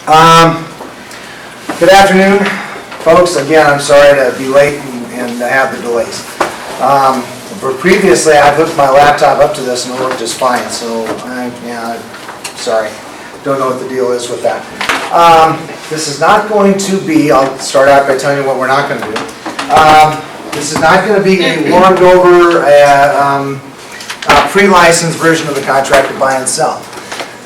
Good afternoon, folks. Again, I'm sorry to be late and have the delays. Previously, I've hooked my laptop up to this and it worked just fine, so sorry. Don't know what the deal is with that. This is not going to be, I'll start out by telling you what we're not going to do. This is not going to be a warmed over, pre-licensed version of the contract to buy and sell.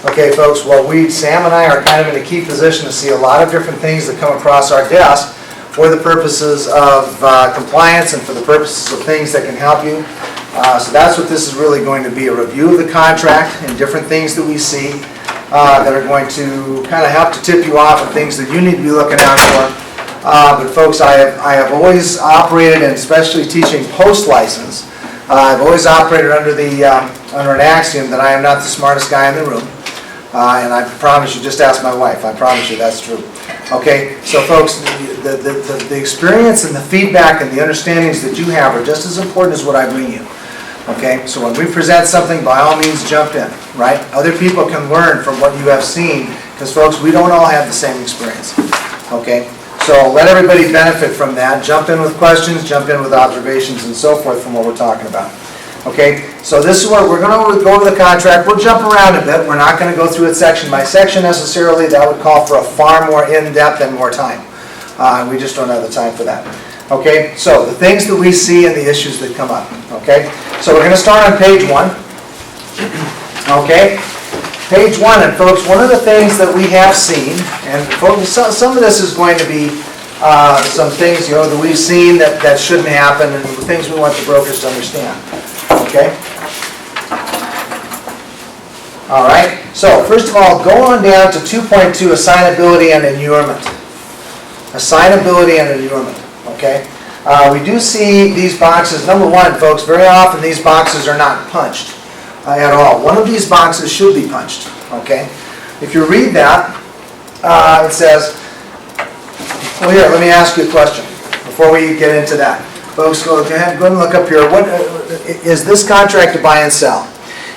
Okay, folks, well, Sam and I are kind of in a key position to see a lot of different things that come across our desk for the purposes of compliance and for the purposes of things that can help you. So that's what this is really going to be, a review of the contract and different things that we see that are going to kind of help to tip you off of things that you need to be looking out for. But folks, I have always operated, and especially teaching post-license, I've always operated under an axiom that I am not the smartest guy in the room. And I promise you, just ask my wife, I promise you that's true. Okay, so folks, the experience and the feedback and the understandings that you have are just as important as what I bring you. Okay, so when we present something, by all means jump in, right? Other people can learn from what you have seen, because folks, we don't all have the same experience. Okay, so let everybody benefit from that. Jump in with questions, jump in with observations and so forth from what we're talking about. Okay, so this is where we're going to go over the contract. We'll jump around a bit. We're not going to go through it section by section necessarily. That would call for a far more in-depth and more time. We just don't have the time for that. Okay, so the things that we see and the issues that come up. Okay, so we're going to start on page 1. Okay, page 1, and folks, one of the things that we have seen, and folks, some of this is going to be some things that we've seen that shouldn't happen, and things we want the brokers to understand. Okay? All right. So, first of all, go on down to 2.2, assignability and inurement. Assignability and inurement. Okay? We do see these boxes. Number one, folks, very often these boxes are not punched at all. One of these boxes should be punched. Okay? If you read that, it says, well, here, let me ask you a question before we get into that. Folks, go ahead and look up here. What is this contract to buy and sell?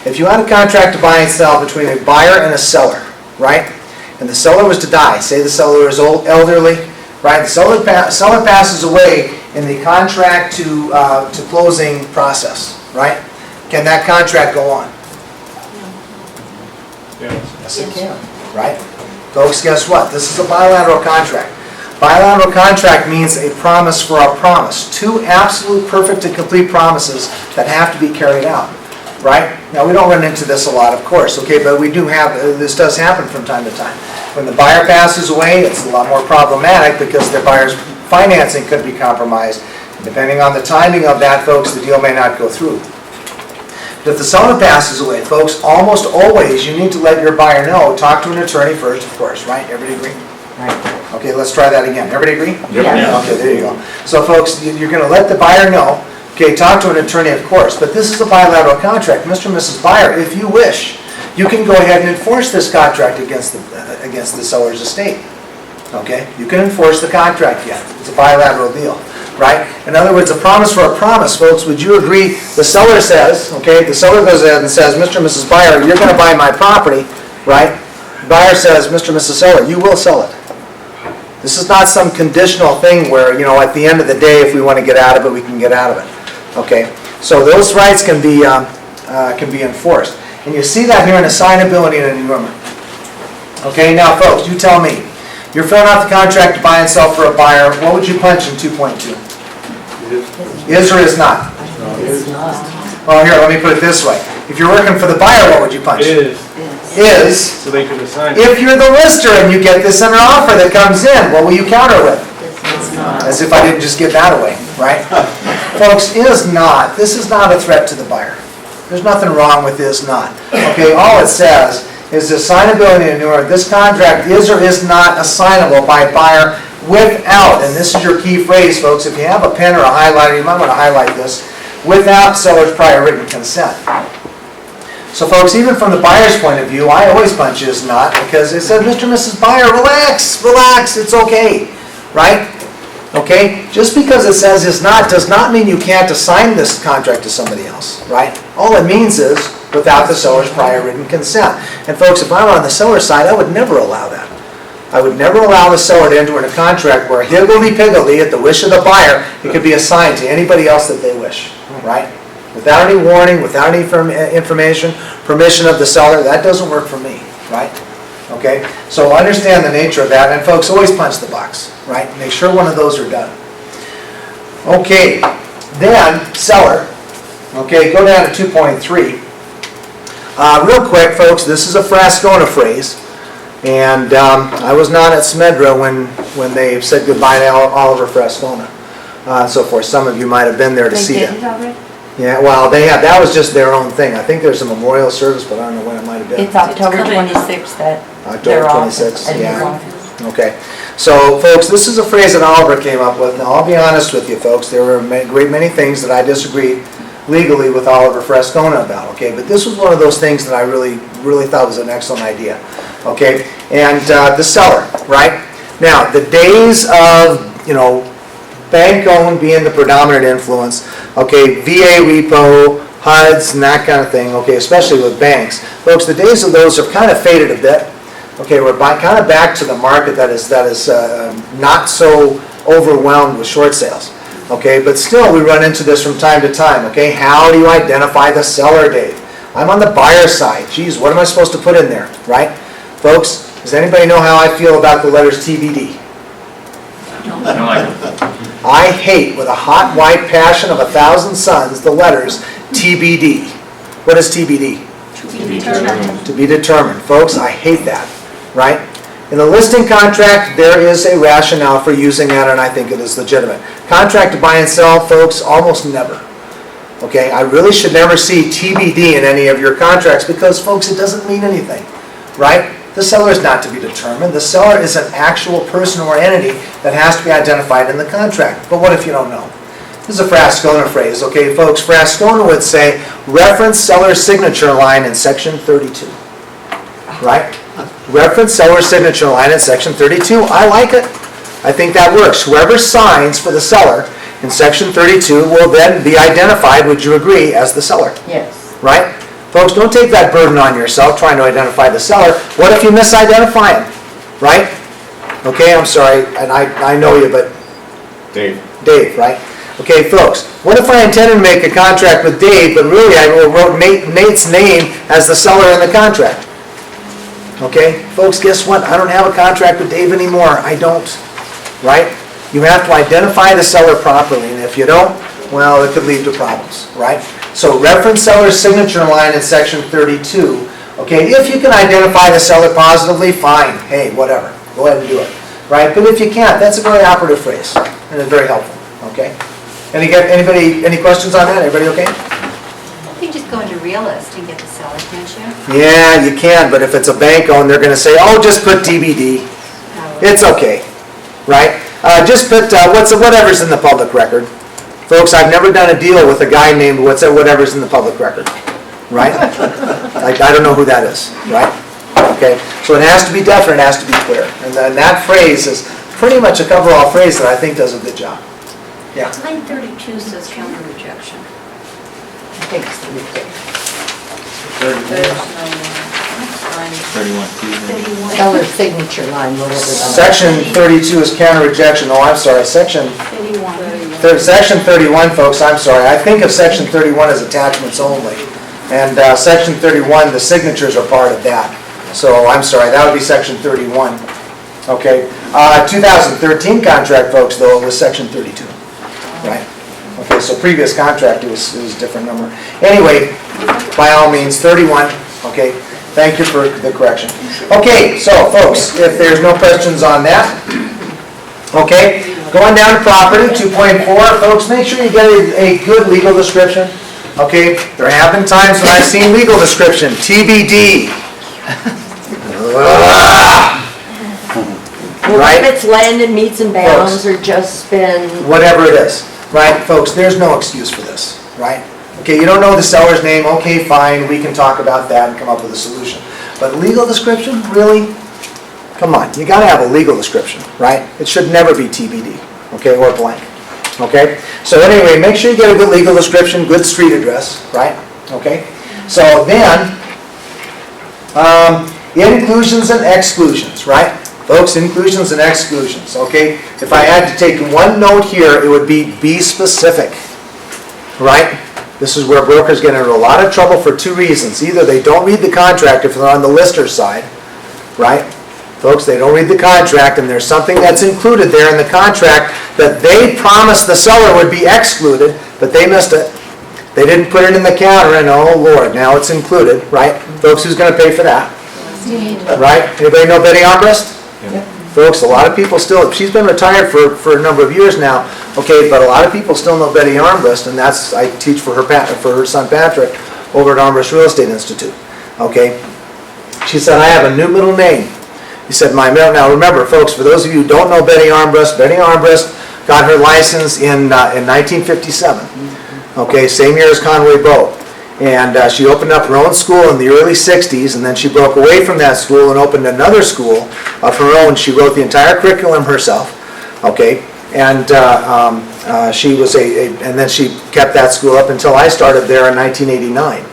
If you had a contract to buy and sell between a buyer and a seller, right? And the seller was to die. Say the seller is elderly, right? The seller passes away in the contract to closing process, right? Can that contract go on? Yes, it can, right? Folks, guess what? This is a bilateral contract. Bilateral contract means a promise for a promise. Two absolute, perfect, and complete promises that have to be carried out, right? Now, we don't run into this a lot, of course, okay, but we do have, this does happen from time to time. When the buyer passes away, it's a lot more problematic because the buyer's financing could be compromised. Depending on the timing of that, folks, the deal may not go through. But if the seller passes away, folks, almost always you need to let your buyer know. Talk to an attorney first, of course, right? Everybody agree? Right. Okay, let's try that again. Everybody agree? Yeah. Okay, there you go. So folks, you're going to let the buyer know. Okay, talk to an attorney, of course, but this is a bilateral contract. Mr. and Mrs. Buyer, if you wish, you can go ahead and enforce this contract against the seller's estate. Okay, you can enforce the contract yet. It's a bilateral deal, right? In other words, a promise for a promise, folks. Would you agree? The seller says, okay, the seller goes ahead and says, Mr. and Mrs. Buyer, you're going to buy my property, right? The buyer says, Mr. and Mrs. Seller, you will sell it. This is not some conditional thing where, at the end of the day, if we want to get out of it, we can get out of it. Okay, so those rights can be enforced, and you see that here in assignability and inurement. Okay, now, folks, you tell me. You're filling out the contract to buy and sell for a buyer. What would you punch in 2.2? Is or is not? Is not. Well, here, let me put it this way. If you're working for the buyer, what would you punch? Is. So they can assign. If you're the lister and you get this under offer that comes in, what will you counter with? As if I didn't just give that away, right? Folks, is not. This is not a threat to the buyer. There's nothing wrong with is not. Okay, all it says is assignability and inurement. This contract is or is not assignable by buyer without, and this is your key phrase, folks. If you have a pen or a highlighter, you might want to highlight this, without seller's prior written consent. So folks, even from the buyer's point of view, I always punch is not, because it says, Mr. and Mrs. Buyer, relax, it's okay, right? Okay, just because it says is not does not mean you can't assign this contract to somebody else, right? All it means is without the seller's prior written consent. And folks, if I were on the seller's side, I would never allow that. I would never allow the seller to enter in a contract where higgledy-piggledy, at the wish of the buyer, it could be assigned to anybody else that they wish, right? Without any warning, without any information, permission of the seller, that doesn't work for me, right? Okay, so understand the nature of that, and folks, always punch the box, right? Make sure one of those are done. Okay, then, seller, okay, go down to 2.3. Real quick, folks, this is a Frascona phrase, and I was not at Smedra when they said goodbye to Oliver Frascona, so forth. Some of you might have been there to see They did it. it already? Yeah, well, that was just their own thing. I think there's a memorial service, but I don't know when it might have been. It's October coming. 26th that October they're off. 26th, at his yeah. office. Okay, so folks, this is a phrase that Oliver came up with. Now, I'll be honest with you, folks, there were a great many things that I disagreed legally with Oliver Frascona about, okay? But this was one of those things that I really thought was an excellent idea, okay? And the seller, right? Now, the days of, bank-owned being the predominant influence, okay, VA repo, HUDs, and that kind of thing, okay, especially with banks. Folks, the days of those have kind of faded a bit. Okay, we're kind of back to the market that is not so overwhelmed with short sales. Okay, but still we run into this from time to time. Okay, how do you identify the seller, Dave? I'm on the buyer side. Geez, what am I supposed to put in there, right? Folks, does anybody know how I feel about the letters TBD? I don't like it. I hate with a hot white passion of 1,000 suns the letters TBD. What is TBD? To be determined. To be determined. Folks, I hate that, right? In the listing contract, there is a rationale for using that, and I think it is legitimate. Contract to buy and sell, folks, almost never. Okay, I really should never see TBD in any of your contracts because, folks, it doesn't mean anything, right? The seller is not to be determined. The seller is an actual person or entity that has to be identified in the contract. But what if you don't know? This is a Frascona phrase, okay, folks? Frascona would say, reference seller's signature line in section 32, right? Reference seller's signature line in section 32. I like it. I think that works. Whoever signs for the seller in section 32 will then be identified, would you agree, as the seller, Yes. right? Folks, don't take that burden on yourself trying to identify the seller. What if you misidentify him, right? Okay, I'm sorry, and I know you, but Dave. Dave, right? Okay, folks, what if I intended to make a contract with Dave, but really I wrote Nate's name as the seller in the contract? Okay, folks, guess what? I don't have a contract with Dave anymore. I don't, right? You have to identify the seller properly, and if you don't, well, it could lead to problems, right? So reference seller's signature line in section 32. Okay, if you can identify the seller positively, fine. Hey, whatever. Go ahead and do it, right? But if you can't, that's a very operative phrase, and it's very helpful, okay? Any questions on that? Everybody okay? You can just go into Realist and get the seller, can't you? Yeah, you can, but if it's a bank owned, they're gonna say, oh, just put TBD. It's okay, right? Just put whatever's in the public record. Folks, I've never done a deal with a guy named whatever's in the public record, right? I don't know who that is, right? Okay, so it has to be definite, it has to be clear. And then that phrase is pretty much a coverall phrase that I think does a good job. Yeah. Line 32 says counter rejection. I think it's the weekday. 31, 2. Seller's signature line, whatever that is. Section 32 is counter rejection. Oh, I'm sorry, section 31, folks, I'm sorry. I think of section 31 as attachments only. And section 31, the signatures are part of that. So I'm sorry, that would be section 31. Okay. 2013 contract, folks, though, it was section 32. Right? Okay, so previous contract, it was a different number. Anyway, by all means, 31. Okay, thank you for the correction. Okay, so folks, if there's no questions on that, okay, going down to property, 2.4, folks, make sure you get a good legal description. Okay, there have been times when I've seen legal description, TBD. Right? If it's land and meets and bounds or just been, Whatever it is, right? Folks, there's no excuse for this, right? Okay, you don't know the seller's name, okay, fine, we can talk about that and come up with a solution. But legal description, really? Come on, you gotta have a legal description, right? It should never be TBD, okay, or blank, okay? So anyway, make sure you get a good legal description, good street address, right? Okay? So then, inclusions and exclusions, right? Folks, inclusions and exclusions, okay? If I had to take one note here, it would be specific, right? This is where brokers get into a lot of trouble for two reasons. Either they don't read the contract if they're on the lister side, right? Folks, they don't read the contract and there's something that's included there in the contract that they promised the seller would be excluded, but they missed it. They didn't put it in the counter and oh Lord, now it's included, right? Folks, who's gonna pay for that? Right? Anybody know Betty Armbrust? Folks, a lot of people still, she's been retired for a number of years now, okay, but a lot of people still know Betty Armbrust, and that's, I teach for her son Patrick over at Armbrust Real Estate Institute, okay? She said, I have a new middle name. He said, my middle, now remember folks, for those of you who don't know Betty Armbrust got her license in 1957, okay, same year as Conway Bowe. And she opened up her own school in the early 60s, and then she broke away from that school and opened another school of her own. She wrote the entire curriculum herself, okay? And she was and then she kept that school up until I started there in 1989,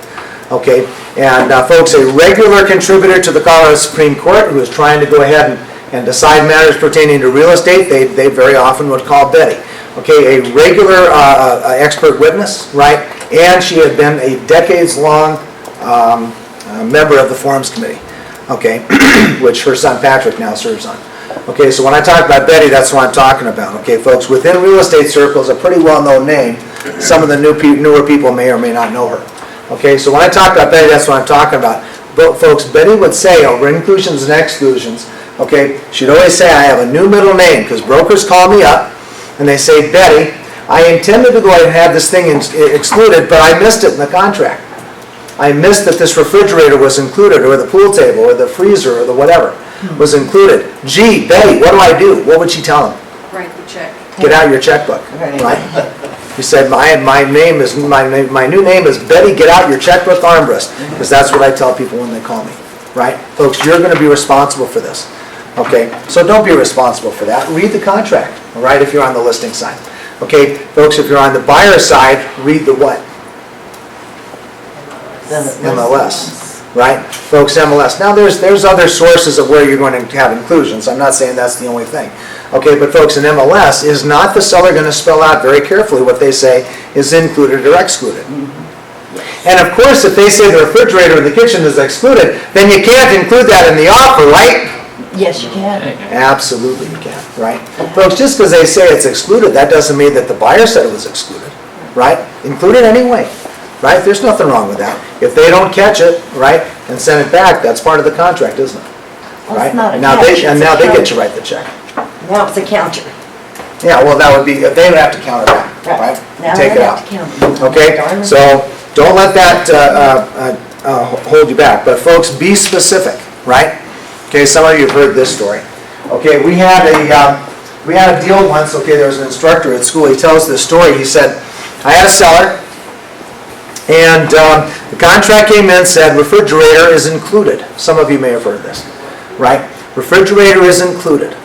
okay? And folks, a regular contributor to the Colorado Supreme Court who was trying to go ahead and decide matters pertaining to real estate, they very often would call Betty. Okay, a regular expert witness, right? And she had been a decades-long member of the Forums Committee, okay, which her son Patrick now serves on. Okay, so when I talk about Betty, that's what I'm talking about. Okay, folks, within real estate circles, a pretty well-known name. Some of the newer people may or may not know her. Okay, so when I talk about Betty, that's what I'm talking about. But folks, Betty would say over inclusions and exclusions, okay, she'd always say, I have a new middle name, because brokers call me up, and they say, Betty, I intended to go ahead and have this thing excluded, but I missed it in the contract. I missed that this refrigerator was included, or the pool table, or the freezer, or the whatever was included. Gee, Betty, what do I do? What would she tell him? Write the check. Get out your checkbook, right? He said, my new name is Betty, get out your checkbook, Armbrust, because that's what I tell people when they call me, right? Folks, you're going to be responsible for this. Okay, so don't be responsible for that. Read the contract, all right, if you're on the listing side. Okay, folks, if you're on the buyer side, read the what? MLS, right? Folks, MLS. Now, there's other sources of where you're going to have inclusions. I'm not saying that's the only thing. Okay, but folks, in MLS, is not the seller going to spell out very carefully what they say is included or excluded? And of course, if they say the refrigerator in the kitchen is excluded, then you can't include that in the offer, right? Yes, you can. Absolutely you can, right? Folks, just because they say it's excluded, that doesn't mean that the buyer said it was excluded, right? Include it anyway, right? There's nothing wrong with that. If they don't catch it, right, and send it back, that's part of the contract, isn't it? Well, Right? it's not a Now catch, they, and it's a now they get counter. to write the check. Now it's a counter. Yeah, well, that would be, they would have to counter that, right? Now Take they it have out. to counter. Okay, Darn it. so don't let that hold you back. But folks, be specific, right? Okay, some of you have heard this story. Okay, we had a deal once. Okay, there was an instructor at school. He tells this story. He said, I had a seller, and the contract came in, said refrigerator is included. Some of you may have heard this, right? Refrigerator is included.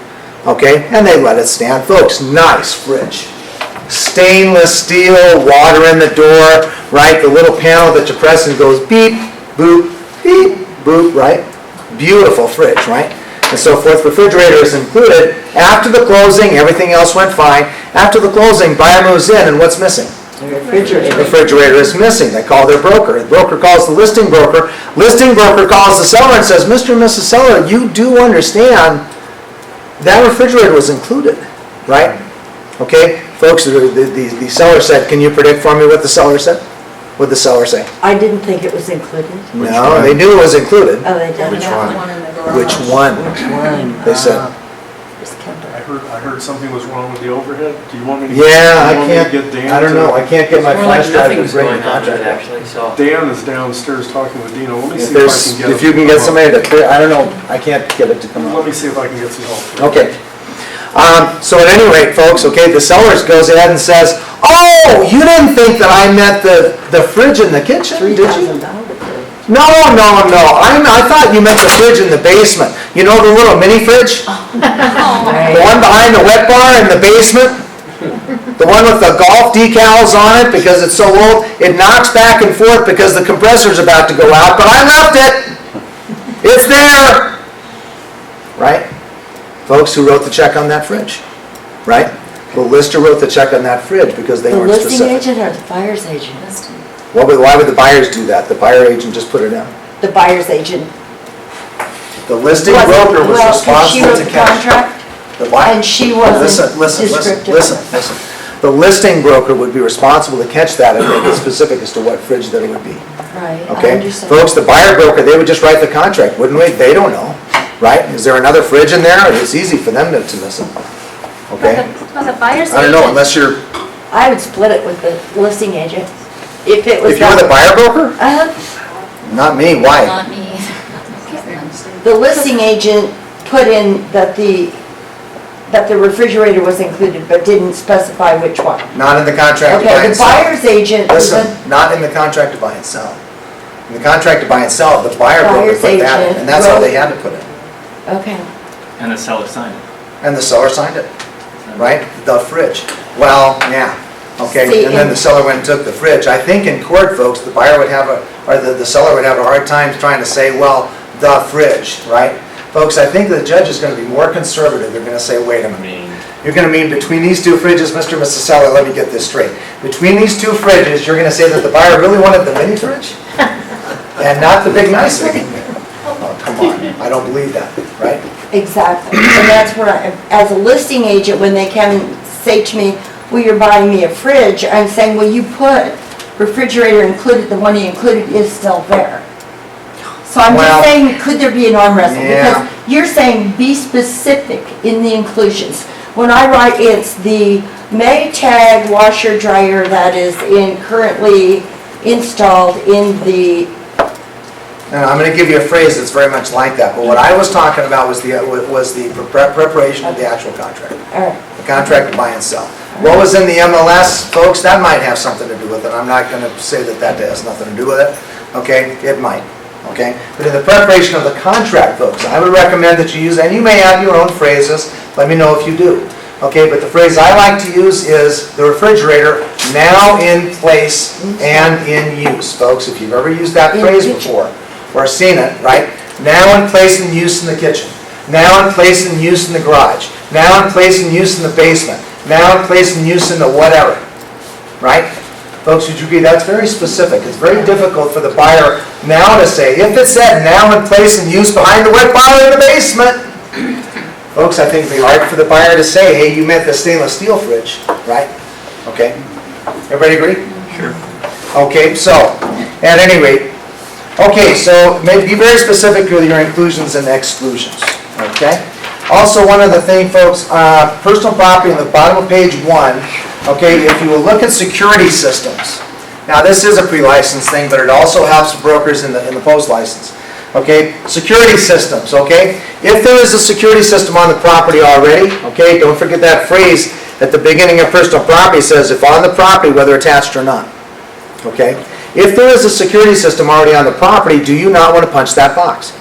Okay, and they let it stand. Folks, nice fridge. Stainless steel, water in the door, right? The little panel that you press and goes beep, boop, right? Beautiful fridge, right? And so forth. Refrigerator is included. After the closing, everything else went fine. After the closing, buyer moves in, and what's missing? The refrigerator. The refrigerator is missing. They call their broker. The broker calls the listing broker. Listing broker calls the seller and says, Mr. and Mrs. Seller, you do understand that refrigerator was included, right? Okay, folks, the seller said, can you predict for me what the seller said? What did the seller say? I didn't think it was included. No, they knew it was included. Oh, they did? Which that one? in the garage. Which one? Which one? They said. Just kept I it. heard something was wrong with the overhead. Do you want me to? Yeah, I do you want me to can't, get Dan I don't to- know, I can't get my It's more like flash drive to nothing's bring the going on with it, contract. actually, so. Dan is downstairs talking with Dino. Let me If see if I there's, can get. if you can get somebody to, I don't know, I can't get it to come Let up. me see if I can get some help. Okay. So at any rate, folks, okay, the seller goes ahead and says, oh, you didn't think that I meant the fridge in the kitchen, did you? $3,000. No, I thought you meant the fridge in the basement. You know the little mini fridge? The one behind the wet bar in the basement? The one with the golf decals on it because it's so old, it knocks back and forth because the compressor's about to go out, but I left it. It's there. Right? Folks, who wrote the check on that fridge, right? The lister wrote the check on that fridge because they The weren't listing specific. agent or the buyer's agent? Why would the buyers do that? The buyer agent just put it in. The buyer's agent. The listing Was it- broker was well, 'cause she responsible wrote to the catch. contract, The buyer. and she wasn't Listen. descriptive. The listing broker would be responsible to catch that and make it specific as to what fridge that it would be. Right, I Okay? understand. Folks, the buyer broker, they would just write the contract, wouldn't they? They don't know, right? Is there another fridge in there? It's easy for them to miss it. Okay? Well, the buyer's agent. I don't know, unless you're, I would split it with the listing agent, if it was. if you're the buyer broker? Not me, why? Not me. The listing agent put in that the refrigerator was included, but didn't specify which one. Not in the contract to buy Okay, and the sell. buyer's agent was Listen, not in the contract to buy and sell. In the contract to buy and sell, the buyer broker Buyer's put that in, agent and that's all wrote- they had to put in. okay. And the seller signed it. And the seller signed it, right? The fridge. Well, yeah, okay, See, and then and- the seller went and took the fridge. I think in court, folks, the buyer would have or the seller would have a hard time trying to say, well, the fridge, right? Folks, I think the judge is gonna be more conservative. They're gonna say, wait a I minute. mean, You're gonna mean between these two fridges, Mr. and Mrs. Seller, let me get this straight. Between these two fridges, you're gonna say that the buyer really wanted the mini fridge? And not the big nice thing? Oh, come on, I don't believe that, right? Exactly, and that's where I, as a listing agent, when they come and say to me, well, you're buying me a fridge, I'm saying, well, you put refrigerator included, the one you included is still there. So I'm Well, just saying, could there be an arm wrestle? yeah. Because you're saying be specific in the inclusions. When I write, it's the Maytag washer dryer that is currently installed in the, And I'm gonna give you a phrase that's very much like that, but what I was talking about was the preparation of the actual contract. all right, The contract to buy and sell. What was in the MLS, folks, that might have something to do with it. I'm not gonna say that that has nothing to do with it, okay? It might, okay? But in the preparation of the contract, folks, I would recommend that you use, and you may have your own phrases, let me know if you do. Okay, but the phrase I like to use is the refrigerator now in place and in use. Folks, if you've ever used that In phrase the kitchen. before, or seen it, right? Now in place and use in the kitchen. Now in place and use in the garage. Now in place and use in the basement. Now in place and use in the whatever, right? Folks, would you agree? That's very specific. It's very difficult for the buyer now to say, if it said now in place and use behind the wet boiler in the basement. Folks, I think it'd be hard for the buyer to say, hey, you meant the stainless steel fridge, right? Okay? Everybody agree? sure. Okay, so, at any rate, okay, so be very specific with your inclusions and exclusions, okay? Also, one other thing, folks, personal property on the bottom of page 1, okay, if you will look at security systems. Now, this is a pre-license thing, but it also helps brokers in the post-license. Okay, security systems, okay? If there is a security system on the property already, okay, don't forget that phrase at the beginning of personal property says, if on the property, whether attached or not. Okay? If there is a security system already on the property, do you not want to punch that box?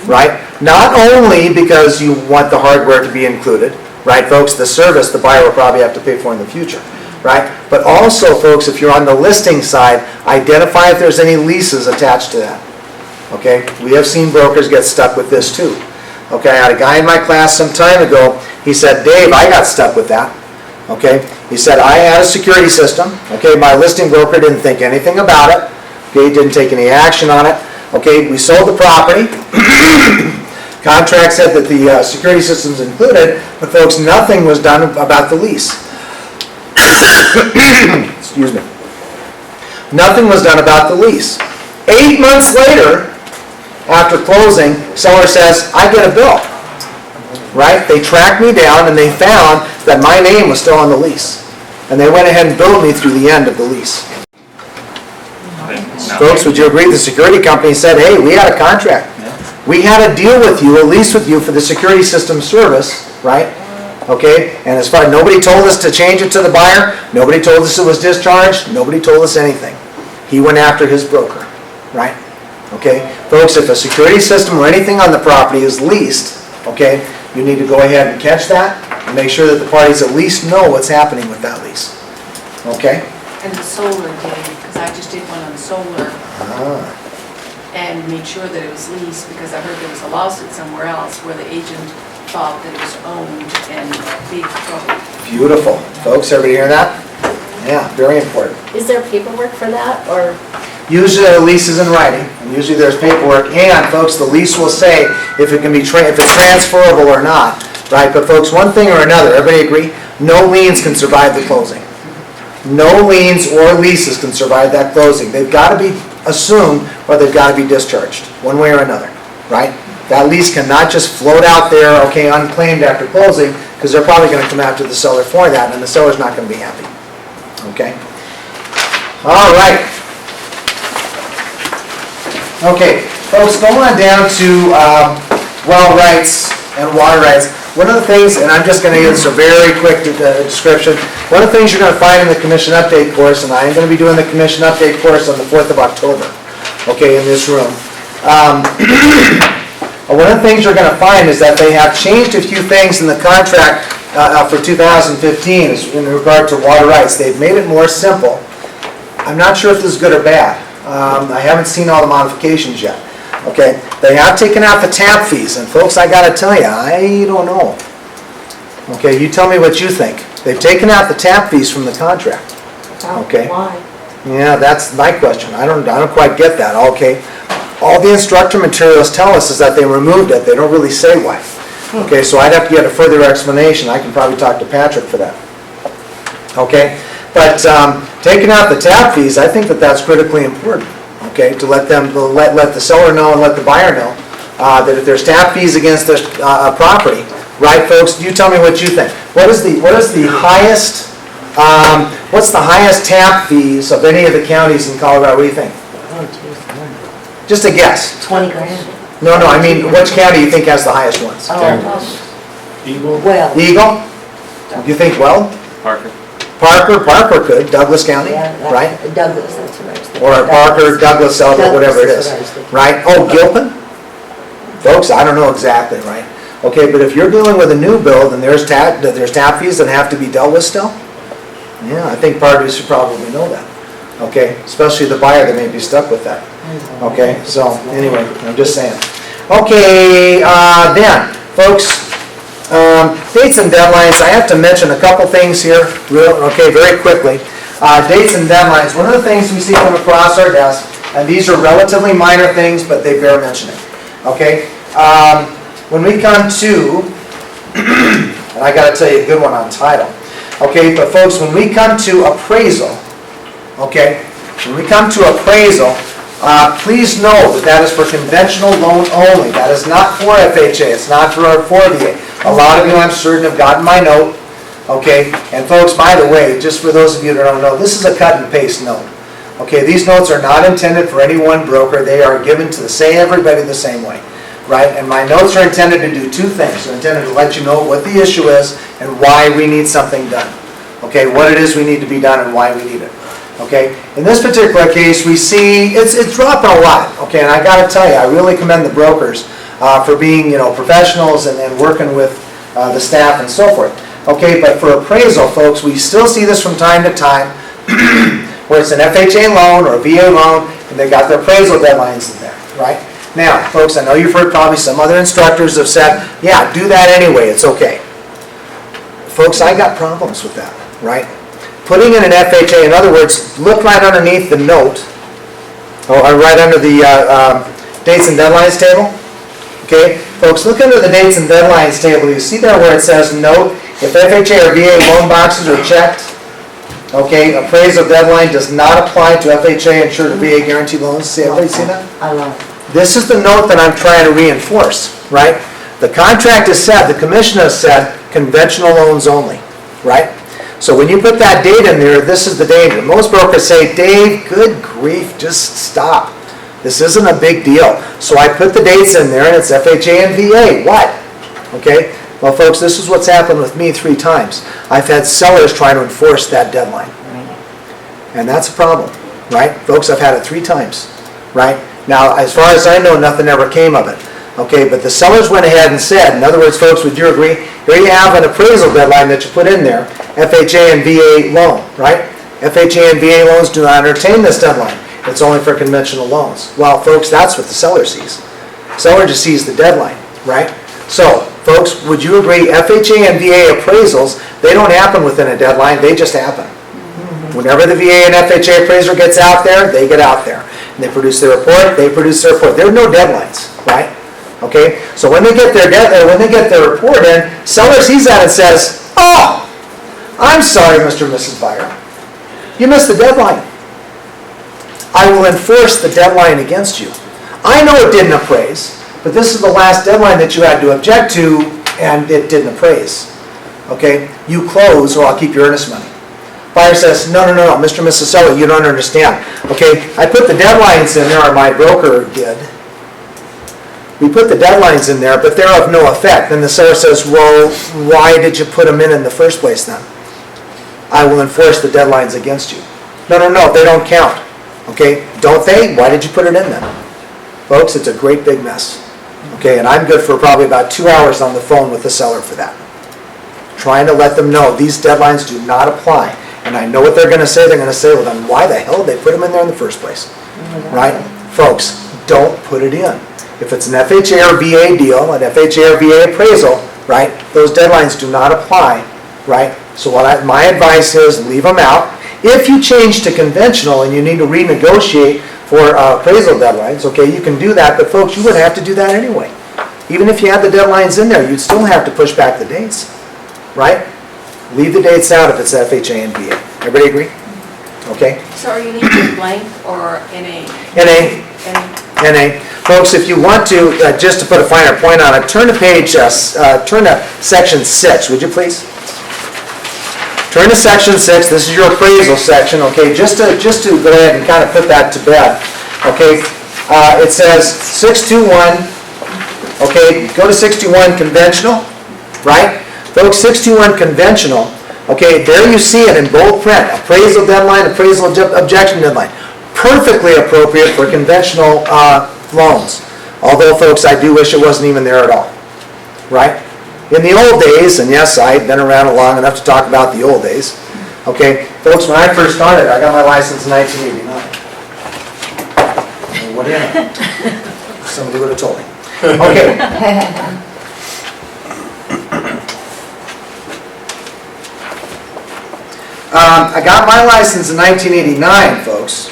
Right? Not only because you want the hardware to be included, right, folks, the service the buyer will probably have to pay for in the future, right? But also, folks, if you're on the listing side, identify if there's any leases attached to that. Okay? We have seen brokers get stuck with this too. Okay, I had a guy in my class some time ago, he said, Dave, I got stuck with that. Okay, he said, I had a security system. Okay, my listing broker didn't think anything about it. Okay, didn't take any action on it. Okay, we sold the property. Contract said that the security system's included, but folks, nothing was done about the lease. Excuse me. Nothing was done about the lease. 8 months later, after closing, seller says, I get a bill. Right? They tracked me down and they found that my name was still on the lease. And they went ahead and billed me through the end of the lease. Folks, would you agree the security company said, hey, we had a contract. We had a deal with you, a lease with you for the security system service, right? Okay? And as far as nobody told us to change it to the buyer, nobody told us it was discharged, nobody told us anything. He went after his broker, right? Okay? Folks, if a security system or anything on the property is leased, okay, you need to go ahead and catch that and make sure that the parties at least know what's happening with that lease. Okay? And the solar did, because I just did one on solar and made sure that it was leased, because I heard there was a lawsuit somewhere else where the agent thought that it was owned and big trouble. Beautiful. Folks, everybody hear that? Yeah, very important. Is there paperwork for that, or? Usually a lease is in writing, and usually there's paperwork, and folks, the lease will say if it can be, if it's transferable or not, right? But folks, one thing or another, everybody agree? No liens can survive the closing. No liens or leases can survive that closing. They've got to be assumed or they've got to be discharged, one way or another, right? That lease cannot just float out there, okay, unclaimed after closing, because they're probably going to come after the seller for that, and the seller's not going to be happy, okay? All right. Okay, folks, going on down to well rights and water rights. One of the things, and I'm just going to give this a very quick description, one of the things you're going to find in the commission update course, and I am going to be doing the commission update course on the 4th of October, okay, in this room. One of the things you're going to find is that they have changed a few things in the contract for 2015 in regard to water rights. They've made it more simple. I'm not sure if this is good or bad. I haven't seen all the modifications yet. Okay, they have taken out the tap fees, and folks, I gotta tell you, I don't know. Okay, you tell me what you think. They've taken out the tap fees from the contract. Okay. Why? Yeah, that's my question. I don't quite get that. Okay, all the instructor materials tell us is that they removed it. They don't really say why. Okay, so I'd have to get a further explanation. I can probably talk to Patrick for that. Okay, but taking out the tap fees, I think that that's critically important. Okay, to let them let the seller know and let the buyer know that if there's tap fees against the property, right, folks? You tell me what you think. What is the highest? What's the highest tap fees of any of the counties in Colorado? What do you think? Oh, geez. Just a guess. 20 grand. No, I mean, which county you think has the highest ones? Oh, Well, Eagle? You think Weld? Parker. Parker could, Douglas County, yeah, right? Douglas, that's what I was thinking. Or Parker, Douglas, Elbert, whatever it Douglas is, what I was thinking. right? Oh, Gilpin? Folks, I don't know exactly, right? Okay, but if you're dealing with a new build and there's tap fees that have to be dealt with still, yeah, I think parties should probably know that. Okay, especially the buyer that may be stuck with that. Okay, so anyway, I'm just saying. Okay, then, folks, dates and deadlines. I have to mention a couple things here, very quickly. Dates and deadlines. One of the things we see come across our desk, and these are relatively minor things, but they bear mentioning. Okay, when we come to, and I got to tell you a good one on title. Okay, but folks, when we come to appraisal, okay, when we come to appraisal, please know that that is for conventional loan only. That is not for FHA. It's not for VA. A lot of you, I'm certain, have gotten my note. Okay, and folks, by the way, just for those of you that don't know, this is a cut and paste note. Okay, these notes are not intended for any one broker. They are given to everybody the same way, right? And my notes are intended to do two things. They're intended to let you know what the issue is and why we need something done. Okay, what it is we need to be done and why we need it. Okay, in this particular case, we see it's dropping a lot. Okay, and I got to tell you, I really commend the brokers for being, professionals and working with the staff and so forth. Okay, but for appraisal, folks, we still see this from time to time, where it's an FHA loan or a VA loan, and they got their appraisal deadlines in there, right? Now, folks, I know you've heard probably some other instructors have said, yeah, do that anyway, it's okay. Folks, I got problems with that, right? Putting in an FHA, in other words, look right underneath the note, or right under the dates and deadlines table. Okay, folks, look under the dates and deadlines table. You see there where it says note, if FHA or VA loan boxes are checked, okay, appraisal deadline does not apply to FHA insured or VA guarantee loans. See, everybody see that? I love it. This is the note that I'm trying to reinforce, right? The contract has said, the commission has said, conventional loans only, right? So when you put that date in there, this is the danger. Most brokers say, Dave, good grief, just stop. This isn't a big deal. So I put the dates in there and it's FHA and VA. What? Okay? Well, folks, this is what's happened with me 3 times. I've had sellers trying to enforce that deadline. And that's a problem, right? Folks, I've had it 3 times, right? Now, as far as I know, nothing ever came of it. Okay, but the sellers went ahead and said, in other words, folks, would you agree? Here you have an appraisal deadline that you put in there, FHA and VA loan, right? FHA and VA loans do not entertain this deadline. It's only for conventional loans. Well, folks, that's what the seller sees. Seller just sees the deadline, right? So, folks, would you agree, FHA and VA appraisals, they don't happen within a deadline, they just happen. Whenever the VA and FHA appraiser gets out there, they get out there. And they produce their report, they produce their report. There are no deadlines, right? Okay, so when they get their report in, seller sees that and says, oh, I'm sorry, Mr. and Mrs. Buyer. You missed the deadline. I will enforce the deadline against you. I know it didn't appraise, but this is the last deadline that you had to object to, and it didn't appraise. Okay, you close or I'll keep your earnest money. Buyer says, no, Mr. and Mrs. Seller, you don't understand. Okay, I put the deadlines in there, or my broker did. We put the deadlines in there, but they're of no effect. Then the seller says, well, why did you put them in the first place then? I will enforce the deadlines against you. No, they don't count. Okay, don't they? Why did you put it in then? Folks, it's a great big mess. Okay, and I'm good for probably about 2 hours on the phone with the seller for that. Trying to let them know these deadlines do not apply. And I know what they're going to say. They're going to say, well, then why the hell did they put them in there in the first place? Right? Folks, don't put it in. If it's an FHA or VA deal, an FHA or VA appraisal, right, those deadlines do not apply, right? So my advice is leave them out. If you change to conventional and you need to renegotiate for appraisal deadlines, okay, you can do that, but folks, you would have to do that anyway. Even if you had the deadlines in there, you'd still have to push back the dates, right? Leave the dates out if it's FHA and VA. Everybody agree? Okay? So are you leaving it blank or NA? NA. NA. Folks, if you want to, just to put a finer point on it, turn to section 6, would you please? Turn to section 6. This is your appraisal section, okay? Just to go ahead and kind of put that to bed, okay? It says 621, okay? Go to 621 conventional, right? Folks, 621 conventional, okay, there you see it in bold print. Appraisal deadline, appraisal objection deadline. Perfectly appropriate for conventional loans. Although, folks, I do wish it wasn't even there at all, right? In the old days, and yes, I've been around long enough to talk about the old days, okay, folks, when I first started, I got my license in 1989. Well, what do you know? Somebody would have told me. Okay. I got my license in 1989, folks.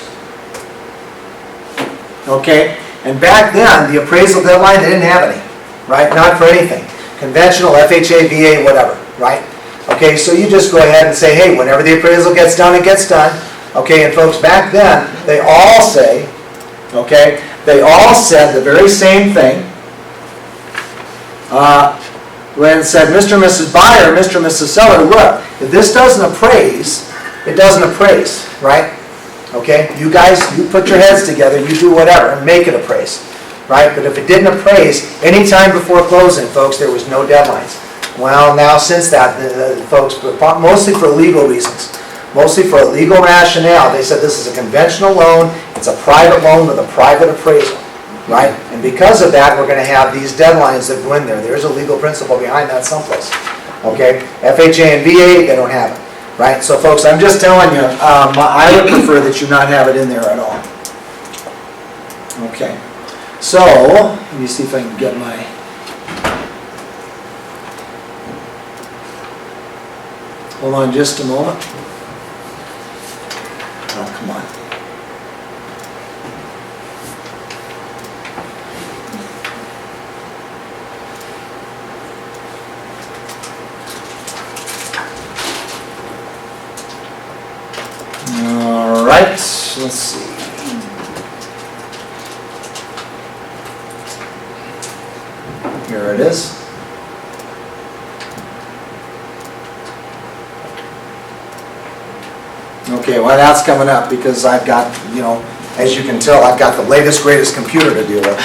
Okay, and back then, the appraisal deadline, they didn't have any, right? Not for anything. Conventional, FHA, VA, whatever, right? Okay, so you just go ahead and say, hey, whenever the appraisal gets done, it gets done. Okay, and folks, back then, they all say, okay, they all said the very same thing. When it said, Mr. and Mrs. Buyer, Mr. and Mrs. Seller, look, if this doesn't appraise, it doesn't appraise, right? Okay, you guys, you put your heads together, you do whatever, and make it appraise, right? But if it didn't appraise, any time before closing, folks, there was no deadlines. Well, now since that, folks, but mostly for legal reasons, mostly for a legal rationale, they said this is a conventional loan, it's a private loan with a private appraisal, right? And because of that, we're going to have these deadlines that go in there. There's a legal principle behind that someplace, okay? FHA and VA, they don't have it. Right, so folks, I'm just telling you, I would prefer that you not have it in there at all. Okay, so, let me see if I can get my... Hold on just a moment. Oh, come on. All right, let's see. Here it is. Okay, well, that's coming up because I've got, you know, as you can tell, I've got the latest, greatest computer to deal with.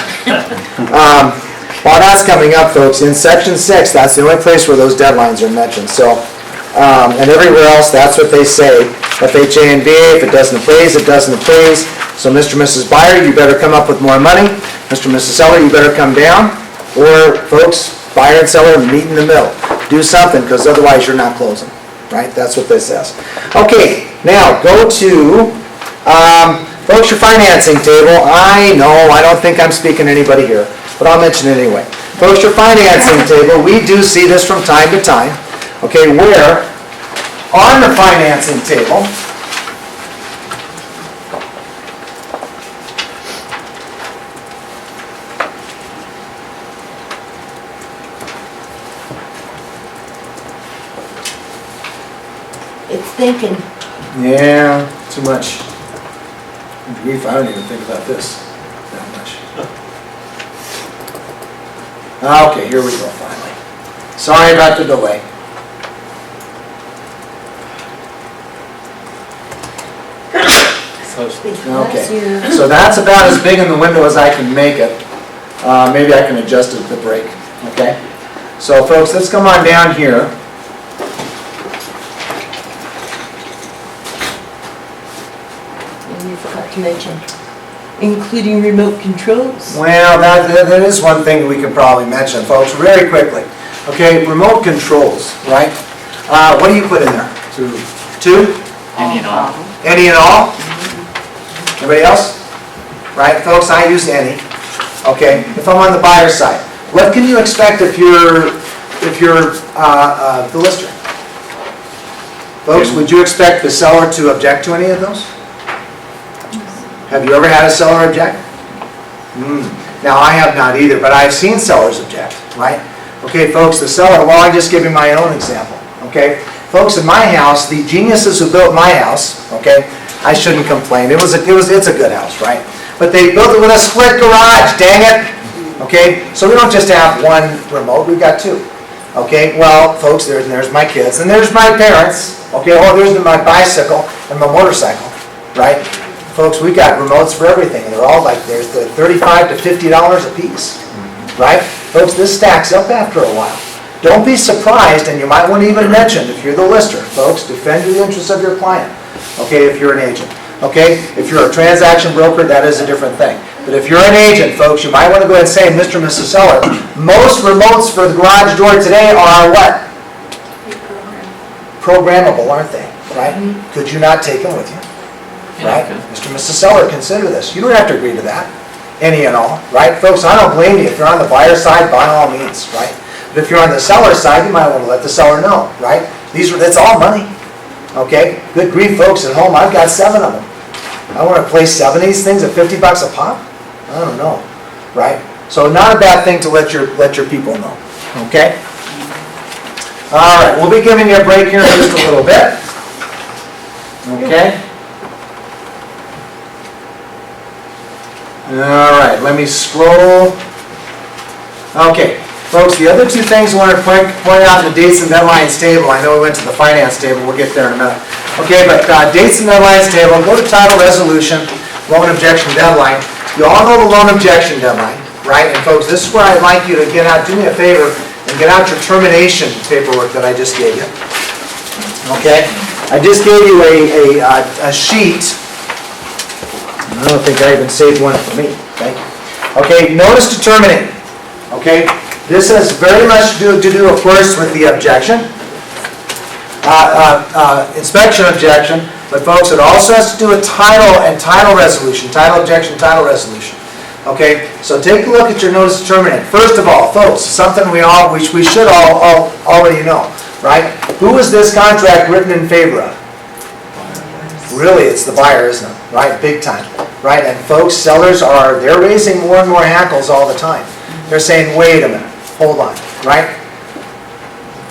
While that's coming up, folks, in section 6, that's the only place where those deadlines are mentioned. So, and everywhere else, that's what they say. FHA and VA, if it doesn't appraise, it doesn't appraise. So Mr. and Mrs. Buyer, you better come up with more money. Mr. and Mrs. Seller, you better come down. Or, folks, buyer and seller, meet in the middle. Do something, because otherwise you're not closing. Right? That's what this says. Okay, now go to, folks, your financing table. I know, I don't think I'm speaking to anybody here, but I'll mention it anyway. Folks, your financing table, we do see this from time to time, okay, where on the financing table, It's thinking, yeah, too much. Grief, I don't even think about this that much. Okay, here we go finally. Sorry about the delay. Okay, so that's about as big in the window as I can make it. Maybe I can adjust it at the break, okay? So folks, let's come on down here. and you forgot to mention, including remote controls. Well, that is one thing we can probably mention, folks, very quickly. Okay, remote controls, right? What do you put in there? Two? Any and all. Any and all? Anybody else? Right, folks, I use any. Okay, if I'm on the buyer side, what can you expect if you're the lister? Folks, would you expect the seller to object to any of those? Have you ever had a seller object? Now, I have not either, but I've seen sellers object, right? Okay, folks, the seller, well, I just give you my own example, okay? Folks, in my house, the geniuses who built my house, okay, I shouldn't complain. It's a good house, right? But they built it with a split garage, dang it! Okay, so we don't just have one remote, we've got two. Okay, well, folks, there's my kids, and there's my parents. Okay, oh, there's my bicycle and my motorcycle, right? Folks, we got remotes for everything, and they're all like, there's the $35 to $50 a piece, right? Folks, this stacks up after a while. Don't be surprised, and you might want to even mention, if you're the lister, folks, defend the interests of your client, okay, if you're an agent. Okay, if you're a transaction broker, that is a different thing. But if you're an agent, folks, you might want to go ahead and say, Mr. and Mrs. Seller, most remotes for the garage door today are what? Programmable, aren't they? Right? Could you not take them with you? Right? Mr. and Mrs. Seller, consider this. You don't have to agree to that. Any and all, right? Folks, I don't blame you. If you're on the buyer side, by all means, right? But if you're on the seller side, you might want to let the seller know, right? That's all money. Okay? Good grief, folks, at home, I've got 7 of them. I want to place 7 of these things at $50 a pop? I don't know, right? So not a bad thing to let your people know, okay? All right, we'll be giving you a break here in just a little bit. Okay? All right, let me scroll. Okay, folks, the other 2 things I want to point out in the dates and deadlines table. I know we went to the finance table. We'll get there in a minute. Okay, but dates and deadlines table, go to title resolution, loan objection deadline. You all know the loan objection deadline, right? And folks, this is where I'd like you to get out, do me a favor, and get out your termination paperwork that I just gave you. Okay? I just gave you a sheet. I don't think I even saved one for me. Thank you. Okay, notice to terminate. Okay? This has very much to do, of course, with the objection. Inspection objection, but folks, it also has to do with title and title resolution, title objection, title resolution. Okay, so take a look at your notice to terminate. First of all, folks, something we should all already know, right? Who is this contract written in favor of? Really, it's the buyer, isn't it? Right, big time, right? And folks, sellers they're raising more and more hackles all the time. They're saying, wait a minute, hold on, right?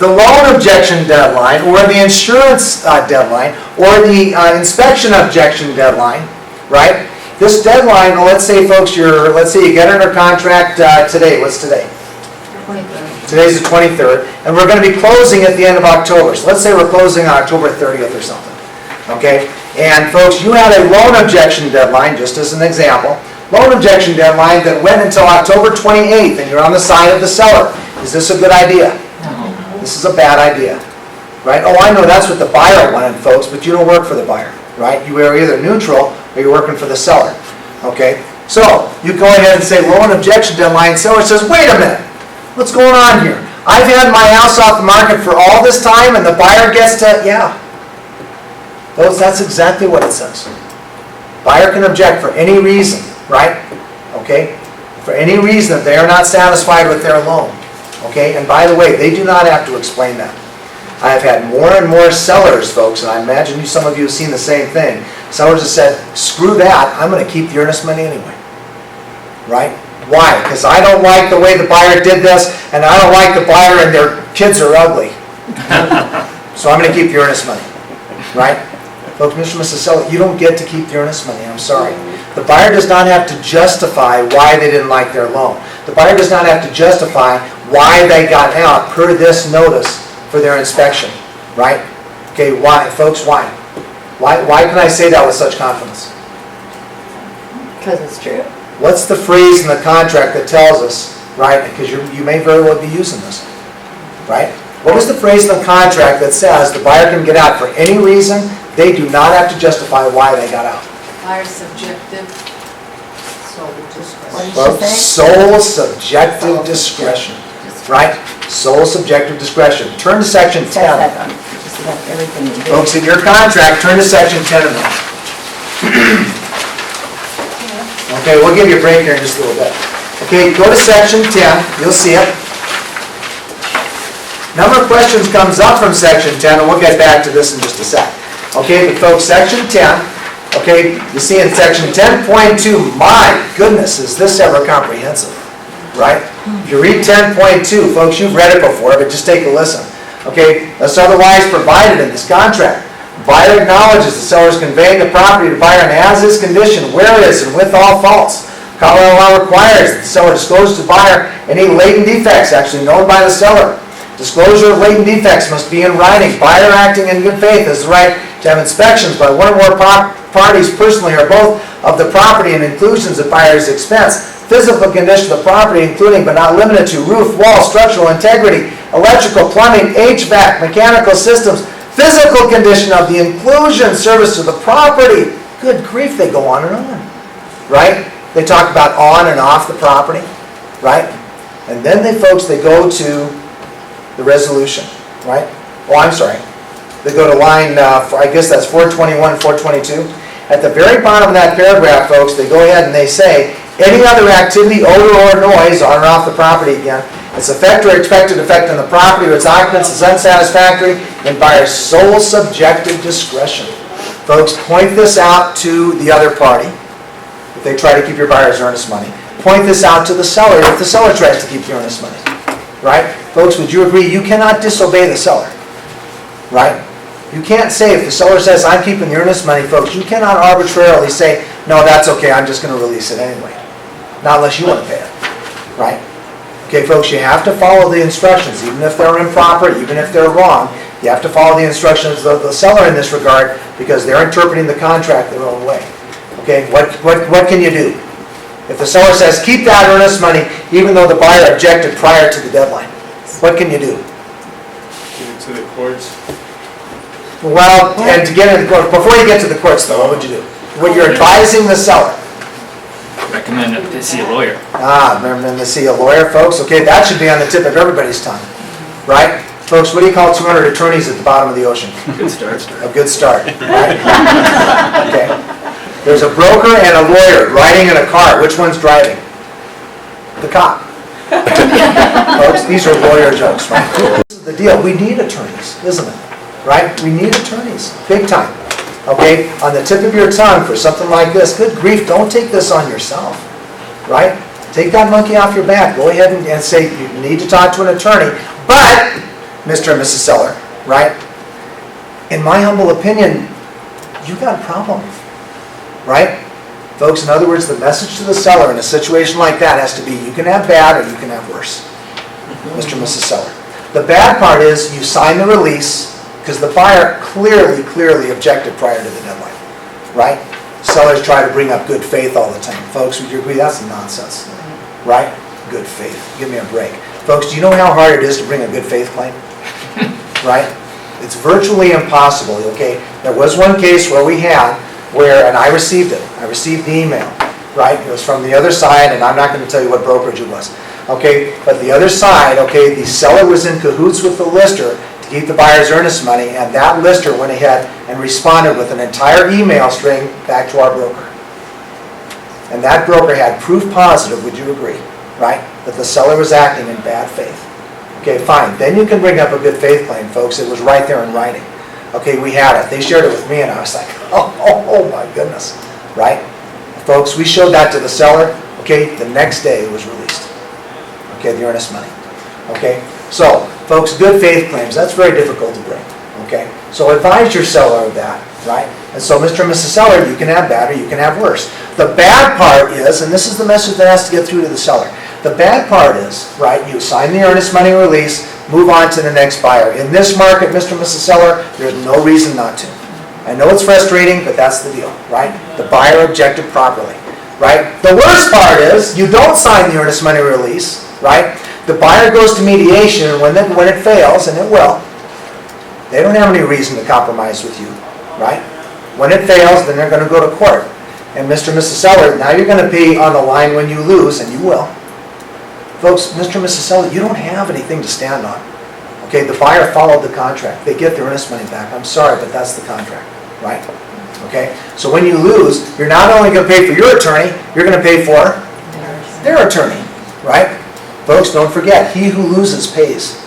The loan objection deadline, or the insurance deadline, or the inspection objection deadline, right? This deadline, let's say, folks, let's say you get under contract today. What's today? 23rd. Today's the 23rd, and we're going to be closing at the end of October. So let's say we're closing on October 30th or something. Okay? And folks, you had a loan objection deadline, just as an example, loan objection deadline that went until October 28th, and you're on the side of the seller. Is this a good idea? This is a bad idea, right? Oh, I know that's what the buyer wanted, folks, but you don't work for the buyer, right? You are either neutral or you're working for the seller, okay? So you go ahead and say loan objection deadline. Seller says, wait a minute, what's going on here? I've had my house off the market for all this time and the buyer gets to, yeah. Folks, that's exactly what it says. Buyer can object for any reason, right? Okay? for any reason that they are not satisfied with their loan, okay? And by the way, they do not have to explain that. I have had more and more sellers, folks, and I imagine some of you have seen the same thing. Sellers have said, screw that, I'm gonna keep the earnest money anyway. Right? Why? Because I don't like the way the buyer did this, and I don't like the buyer and their kids are ugly. So I'm gonna keep the earnest money. Right? Folks, Mr. and Mrs. Seller, you don't get to keep the earnest money, I'm sorry. The buyer does not have to justify why they didn't like their loan. The buyer does not have to justify why they got out per this notice for their inspection, right? Okay, why, folks, why? Why can I say that with such confidence? Because it's true. What's the phrase in the contract that tells us, right, because you may very well be using this, right? What was the phrase in the contract that says the buyer can get out for any reason, they do not have to justify why they got out? Buyer's subjective, sole discretion. What did Well, she say? sole subjective discretion, right? Sole subjective discretion. Turn to section Says 10. that on just about everything you do. Folks, in your contract, turn to section 10 of that. Okay, we'll give you a break here in just a little bit. Okay, go to section 10, you'll see it. Number of questions comes up from section 10, and we'll get back to this in just a sec. Okay, but folks, section 10, okay, you see in section 10.2, my goodness, is this ever comprehensive, right? If you read 10.2, folks, you've read it before, but just take a listen. Okay, that's otherwise provided in this contract. Buyer acknowledges the seller is conveying the property to buyer in as-is condition, where is and with all faults. Colorado law requires that the seller disclose to buyer any latent defects actually known by the seller. Disclosure of latent defects must be in writing. Buyer acting in good faith has the right to have inspections by one or more parties personally or both of the property and inclusions at buyer's expense. Physical condition of the property including but not limited to roof, wall, structural integrity, electrical, plumbing, HVAC, mechanical systems, physical condition of the inclusion, service to the property. Good grief, they go on and on, right? They talk about on and off the property, right? And then they go to the resolution, right? Oh, I'm sorry. They go to line, I guess that's 421, 422. At the very bottom of that paragraph, folks, they go ahead and they say, any other activity, odor, or noise on or off the property again, its effect or expected effect on the property or its occupants is unsatisfactory and buyer's sole subjective discretion. Folks, point this out to the other party if they try to keep your buyer's earnest money. Point this out to the seller if the seller tries to keep your earnest money. Right? Folks, would you agree you cannot disobey the seller? Right? You can't say if the seller says, I'm keeping the earnest money, folks, you cannot arbitrarily say, no, that's okay, I'm just going to release it anyway. Not unless you want to pay it. Right? Okay, folks, you have to follow the instructions, even if they're improper, even if they're wrong. You have to follow the instructions of the seller in this regard because they're interpreting the contract their own way. Okay, what can you do? If the seller says, keep that earnest money, even though the buyer objected prior to the deadline, what can you do? Get it to the courts. Well, and to get into the court, before you get to the courts though, what would you do? When you're advising the seller, Recommend that they see a lawyer. remember them to see a lawyer, folks? Okay, that should be on the tip of everybody's tongue, right? Folks, what do you call 200 attorneys at the bottom of the ocean? Good start. A good start, right? Okay. There's a broker and a lawyer riding in a car. Which one's driving? The cop. Folks, these are lawyer jokes, right? This is the deal. We need attorneys, isn't it? Right? We need attorneys, big time. Okay? On the tip of your tongue for something like this, good grief, don't take this on yourself. Right? Take that monkey off your back. Go ahead and say you need to talk to an attorney. But, Mr. and Mrs. Seller, right? In my humble opinion, you got a problem. Right? Folks, in other words, the message to the seller in a situation like that has to be, you can have bad or you can have worse. Mr. and Mrs. Seller. The bad part is you sign the release because the buyer clearly objected prior to the deadline. Right? Sellers try to bring up good faith all the time. Folks, would you agree that's nonsense? Right? Good faith. Give me a break. Folks, do you know how hard it is to bring a good faith claim? Right? It's virtually impossible, okay? There was one case where and I received it. I received the email, right? It was from the other side, and I'm not going to tell you what brokerage it was. Okay, but the other side, okay, the seller was in cahoots with the lister to keep the buyer's earnest money, and that lister went ahead and responded with an entire email string back to our broker. and that broker had proof positive, would you agree, right, that the seller was acting in bad faith? Okay, fine, then you can bring up a good faith claim, folks, it was right there in writing. Okay, we had it, they shared it with me, and I was like, oh my goodness, right? Folks, we showed that to the seller, okay, the next day it was released. Okay, the earnest money, okay? So, folks, good faith claims, that's very difficult to bring, okay? So advise your seller of that, right? And so, Mr. and Mrs. Seller, you can have bad or you can have worse. The bad part is, and this is the message that has to get through to the seller, the bad part is, right, you sign the earnest money release, move on to the next buyer. In this market, Mr. and Mrs. Seller, there's no reason not to. I know it's frustrating, but that's the deal, right? The buyer objected properly, right? The worst part is, you don't sign the earnest money release, right? The buyer goes to mediation, and when it fails, and it will, they don't have any reason to compromise with you, right? When it fails, then they're going to go to court. And Mr. and Mrs. Seller, now you're going to be on the line when you lose, and you will. Folks, Mr. and Mrs. Seller, you don't have anything to stand on. Okay, the buyer followed the contract. They get their earnest money back. I'm sorry, but that's the contract, right? Okay, so when you lose, you're not only going to pay for your attorney, you're going to pay for their attorney, right? Folks, don't forget, he who loses pays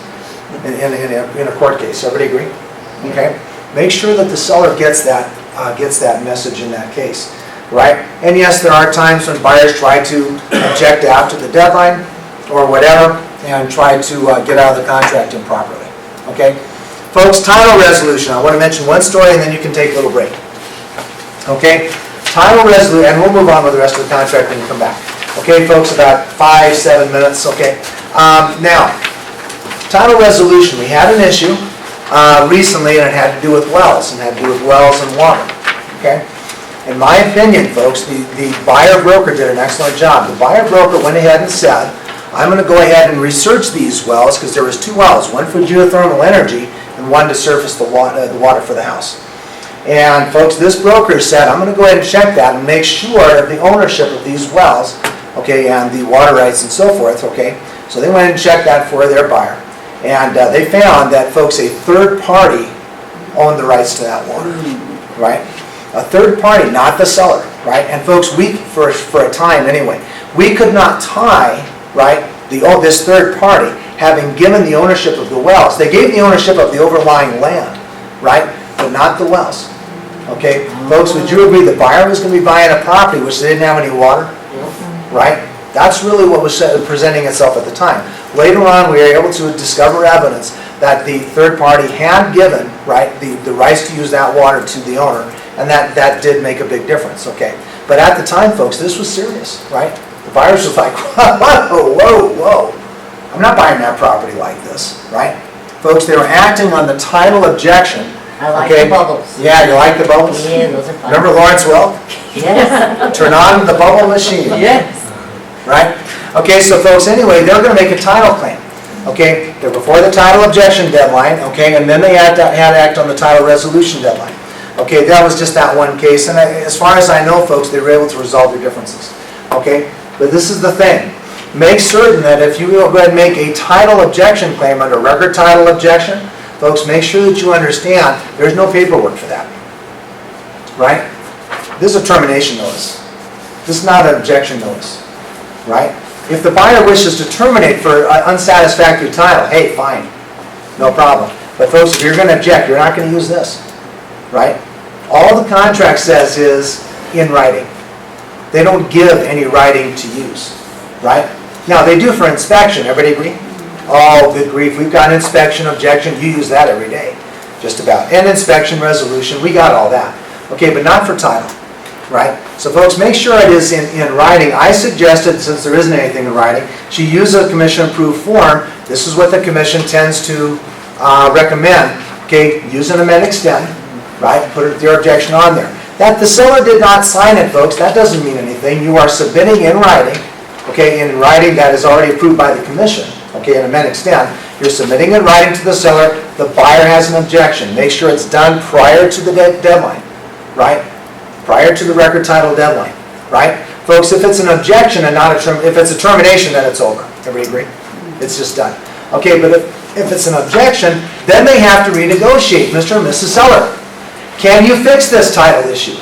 in a court case. Everybody agree? Okay? Make sure that the seller gets that message in that case, right? And yes, there are times when buyers try to object after the deadline or whatever and try to get out of the contract improperly, okay? Folks, title resolution. I want to mention one story and then you can take a little break, okay? Title resolution, and we'll move on with the rest of the contract when you come back. Okay, folks, about 5-7 minutes, okay? Now, title resolution, we had an issue recently and it had to do with wells, and water, okay? In my opinion, folks, the buyer broker did an excellent job. The buyer broker went ahead and said, I'm going to go ahead and research these wells, because there was 2 wells, one for geothermal energy and one to surface the water for the house. And folks, this broker said, I'm going to go ahead and check that and make sure of the ownership of these wells, okay, and the water rights and so forth, okay? So they went and checked that for their buyer. And they found that, folks, a third party owned the rights to that water, right? A third party, not the seller, right? And folks, we, for a time anyway, we could not tie, right, this third party, having given the ownership of the wells. They gave the ownership of the overlying land, right, but not the wells. Okay, folks, would you agree the buyer was going to be buying a property which they didn't have any water? Right? That's really what was presenting itself at the time. Later on, we were able to discover evidence that the third party had given, right, the rights to use that water to the owner, and that did make a big difference, okay? But at the time, folks, this was serious, right? The buyers was like, whoa, I'm not buying that property like this, right? Folks, they were acting on the title objection. I like okay? the bubbles. Yeah, you like the bubbles? Yeah, those are fun. Remember Lawrence Welk? Yes. Turn on the bubble machine. Yes. Right? Okay, so folks, anyway, they're going to make a title claim. Okay, they're before the title objection deadline, okay, and then they had to act on the title resolution deadline. Okay, that was just that one case, and as far as I know, folks, they were able to resolve their differences. Okay, but this is the thing. Make certain that if you go ahead and make a title objection claim under record title objection, folks, make sure that you understand there's no paperwork for that. Right? This is a termination notice. This is not an objection notice. Right? If the buyer wishes to terminate for unsatisfactory title, hey, fine. No problem. But folks, if you're going to object, you're not going to use this. Right? All the contract says is in writing. They don't give any writing to use. Right? Now, they do for inspection. Everybody agree? Oh, good grief. We've got inspection, objection. You use that every day. Just about. And inspection, resolution. We got all that. Okay, but not for title. Right? So folks, make sure it is in writing. I suggested, since there isn't anything in writing, she use a commission-approved form. This is what the commission tends to recommend. Okay, use an amend extend. Right? Put your objection on there. That the seller did not sign it, folks, that doesn't mean anything. You are submitting in writing, okay, in writing that is already approved by the commission, okay, an amend extend. You're submitting in writing to the seller. The buyer has an objection. Make sure it's done prior to the deadline, right? Prior to the record title deadline, right? Folks, if it's an objection and not if it's a termination, then it's over. Everybody agree? It's just done. Okay, but if it's an objection, then they have to renegotiate, Mr. and Mrs. Seller. Can you fix this title issue?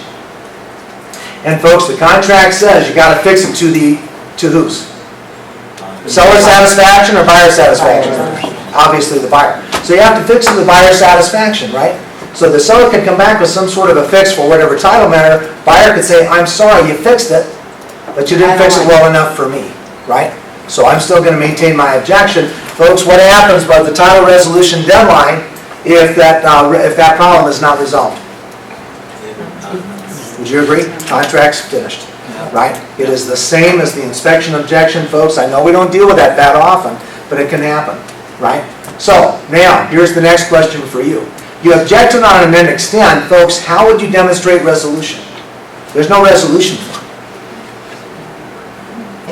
And folks, the contract says you gotta fix it to whose? Seller satisfaction or buyer satisfaction? Obviously the buyer. So you have to fix it to the buyer's satisfaction, right? So the seller can come back with some sort of a fix for whatever title matter. Buyer could say, I'm sorry, you fixed it, but you didn't fix it well enough for me, right? So I'm still gonna maintain my objection. Folks, what happens by the title resolution deadline if that problem is not resolved? Would you agree? Contract's finished, right? It is the same as the inspection objection, folks. I know we don't deal with that often, but it can happen, right? So, now, here's the next question for you. You objected on an amend extend, folks, how would you demonstrate resolution? There's no resolution for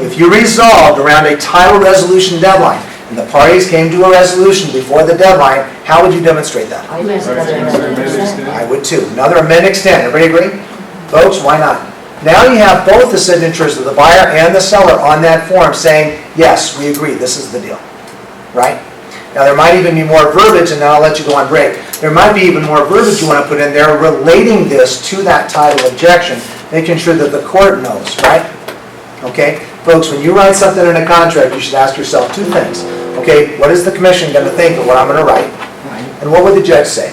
it. If you resolved around a title resolution deadline, and the parties came to a resolution before the deadline, how would you demonstrate that? I use another amendment. I would too. Another amend extend. Everybody agree? Folks, why not? Now you have both the signatures of the buyer and the seller on that form saying, yes, we agree, this is the deal. Right? Now there might even be more verbiage, and then I'll let you go on break. There might be even more verbiage you want to put in there relating this to that title objection, making sure that the court knows, right? Okay? Folks, when you write something in a contract, you should ask yourself two things. Okay, what is the commission going to think of what I'm going to write? And what would the judge say?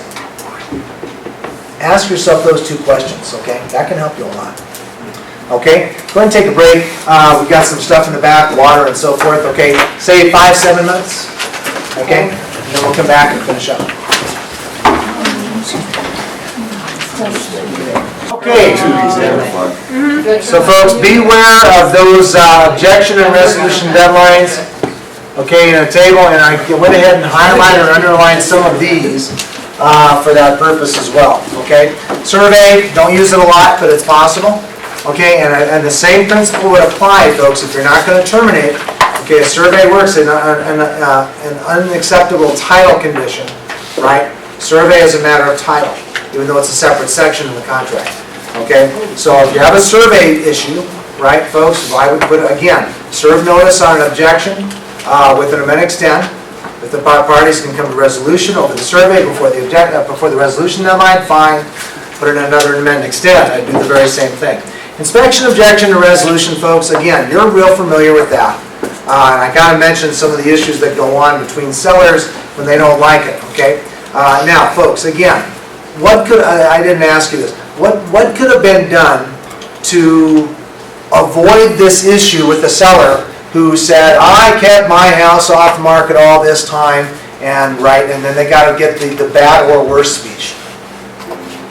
Ask yourself those two questions, okay? That can help you a lot. Okay, go ahead and take a break. We've got some stuff in the back, water and so forth, okay? Say 5-7 minutes, okay? And then we'll come back and finish up. Okay. So folks, beware of those objection and resolution deadlines, okay, in a table, and I went ahead and highlighted or underlined some of these for that purpose as well, okay? Survey, don't use it a lot, but it's possible, okay? And the same principle would apply, folks, if you're not going to terminate. Okay, a survey works in an unacceptable title condition, right? Survey is a matter of title, even though it's a separate section in the contract, okay? So if you have a survey issue, right, folks, I would put, again, serve notice on an objection with an amend extend. If the parties can come to resolution over the survey before the resolution deadline, fine. Put in another amend extend. I do the very same thing. Inspection, objection, to resolution, folks. Again, you're real familiar with that. And I kind of mentioned some of the issues that go on between sellers when they don't like it. Okay. Now, folks, again, what could I didn't ask you this? What could have been done to avoid this issue with the seller who said, I kept my house off the market all this time, and then they got to get the bad or worse speech,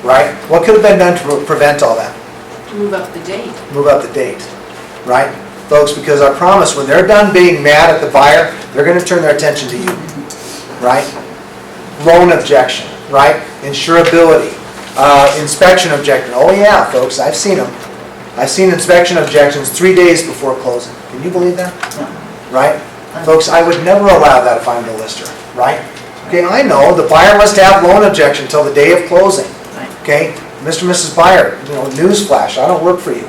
right? What could have been done to prevent all that? Move up the date. Move up the date, right? Folks, because I promise when they're done being mad at the buyer, they're going to turn their attention to you, right? Loan objection, right? Insurability, inspection objection. Oh yeah, folks, I've seen them. I've seen inspection objections 3 days before closing. Can you believe that? Right? Folks, I would never allow that if I'm the lister, right? Okay, I know the buyer must have loan objection until the day of closing. Okay? Mr. and Mrs. Buyer, newsflash, I don't work for you,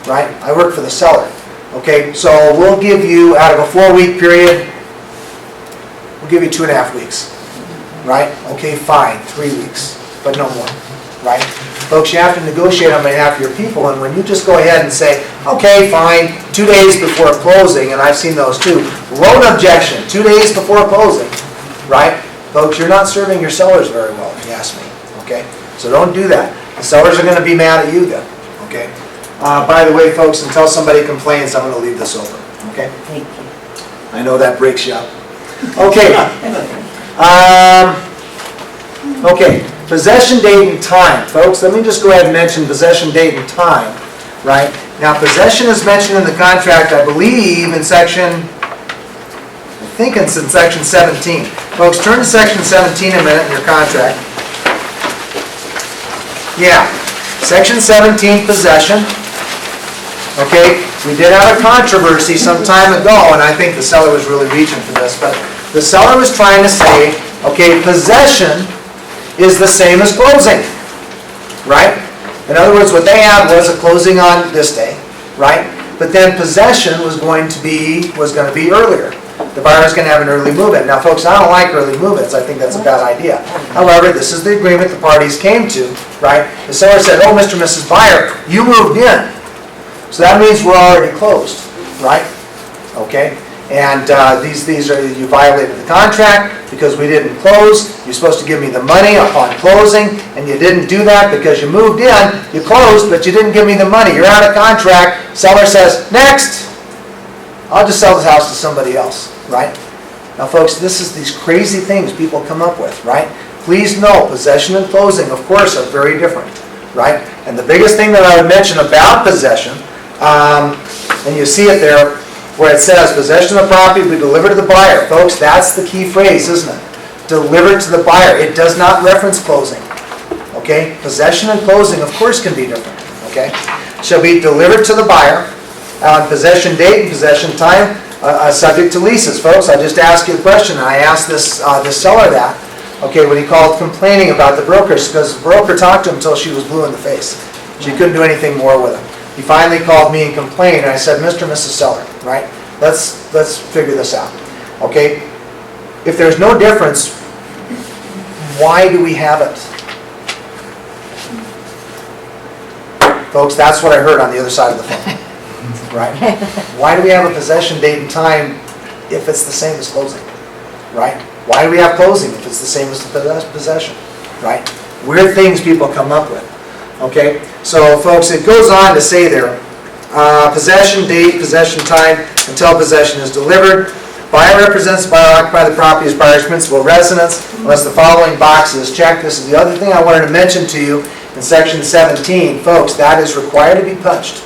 right? I work for the seller. Okay, so we'll give you, out of a 4-week period, we'll give you 2.5 weeks, right? Okay, fine, 3 weeks, but no more, right? Folks, you have to negotiate on behalf of your people, and when you just go ahead and say, okay, fine, 2 days before closing, and I've seen those too, loan objection, 2 days before closing, right? Folks, you're not serving your sellers very well, if you ask me, okay? So don't do that. The sellers are going to be mad at you then, okay? By the way, folks, until somebody complains, I'm going to leave this open, okay? Thank you. I know that breaks you up. Okay. Okay, possession date and time. Folks, let me just go ahead and mention possession date and time, right? Now, possession is mentioned in the contract, I believe, in section, I think it's in section 17. Folks, turn to section 17 a minute in your contract. Yeah, section 17, possession. Okay, we did have a controversy some time ago, and I think the seller was really reaching for this, but the seller was trying to say, okay, possession is the same as closing, right? In other words, what they had was a closing on this day, right? But then possession was going to be earlier. the buyer's gonna have an early move-in. Now, folks, I don't like early move-ins, I think that's a bad idea. However, this is the agreement the parties came to, right? The seller said, oh, Mr. and Mrs. Buyer, you moved in. So that means we're already closed, right? Okay? And these are, you violated the contract because we didn't close. You're supposed to give me the money upon closing, and you didn't do that because you moved in, you closed, but you didn't give me the money. You're out of contract. Seller says, next. I'll just sell this house to somebody else, right? Now, folks, this is these crazy things people come up with, right? Please know, possession and closing, of course, are very different, right? And the biggest thing that I would mention about possession, and you see it there, where it says, possession of the property will be delivered to the buyer. Folks, that's the key phrase, isn't it? Delivered to the buyer. It does not reference closing, okay? Possession and closing, of course, can be different, okay? Shall be delivered to the buyer on possession date and possession time, subject to leases. Folks, I just asked you a question, and I asked this seller that, okay, when he called complaining about the brokers, because the broker talked to him until she was blue in the face. She couldn't do anything more with him. He finally called me and complained, and I said, Mr. and Mrs. Seller, right, let's figure this out, okay? If there's no difference, why do we have it? Folks, that's what I heard on the other side of the phone, right? Why do we have a possession date and time if it's the same as closing, right? Why do we have closing if it's the same as the possession, right? Weird things people come up with. Okay, so folks, it goes on to say there, possession date, possession time, until possession is delivered. Buyer represents the buyer occupy the property as buyer's principal residence unless the following box is checked. This is the other thing I wanted to mention to you in section 17. Folks, that is required to be punched.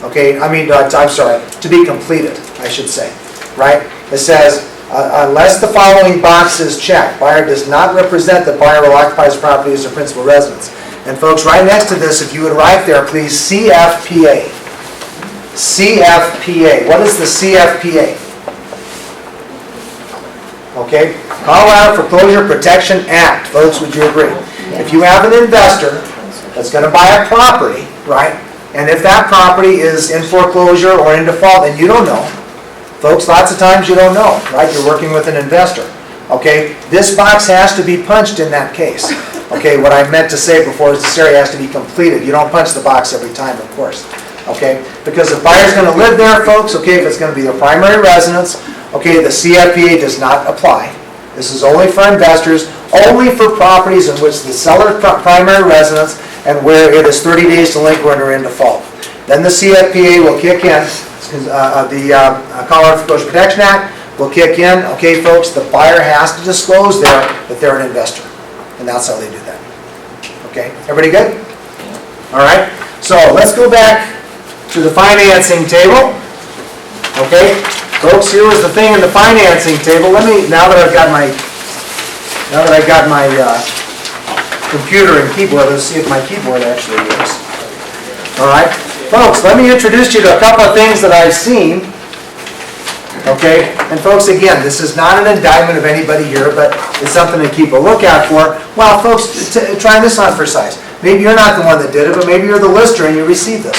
Okay, I'm sorry, to be completed, I should say, right? It says, unless the following box is checked, buyer does not represent the buyer will occupy his property as their principal residence. And folks, right next to this, if you would write there, please, CFPA. CFPA. What is the CFPA? Okay, Colorado Foreclosure Protection Act. Folks, would you agree? If you have an investor that's going to buy a property, right, and if that property is in foreclosure or in default, and you don't know, folks, lots of times you don't know, right? You're working with an investor. Okay, this box has to be punched in that case. Okay, what I meant to say before is this area has to be completed. You don't punch the box every time, of course. Okay, because the buyer's going to live there, folks, okay, if it's going to be their primary residence, okay, the CFPA does not apply. This is only for investors, only for properties in which the seller's primary residence and where it is 30 days delinquent or in default. Then the CFPA will kick in, the Colorado Foreclosure Protection Act will kick in. Okay, folks, the buyer has to disclose there that they're an investor. And that's how they do that. Okay, everybody good? All right, so let's go back to the financing table. Okay, folks, here was the thing in the financing table. Now that I've got my computer and keyboard, let's see if my keyboard actually works. All right, folks, let me introduce you to a couple of things that I've seen. Okay, and folks, again, this is not an indictment of anybody here, but it's something to keep a lookout for. Well, folks, try this on for size. Maybe you're not the one that did it, but maybe you're the lister and you received this,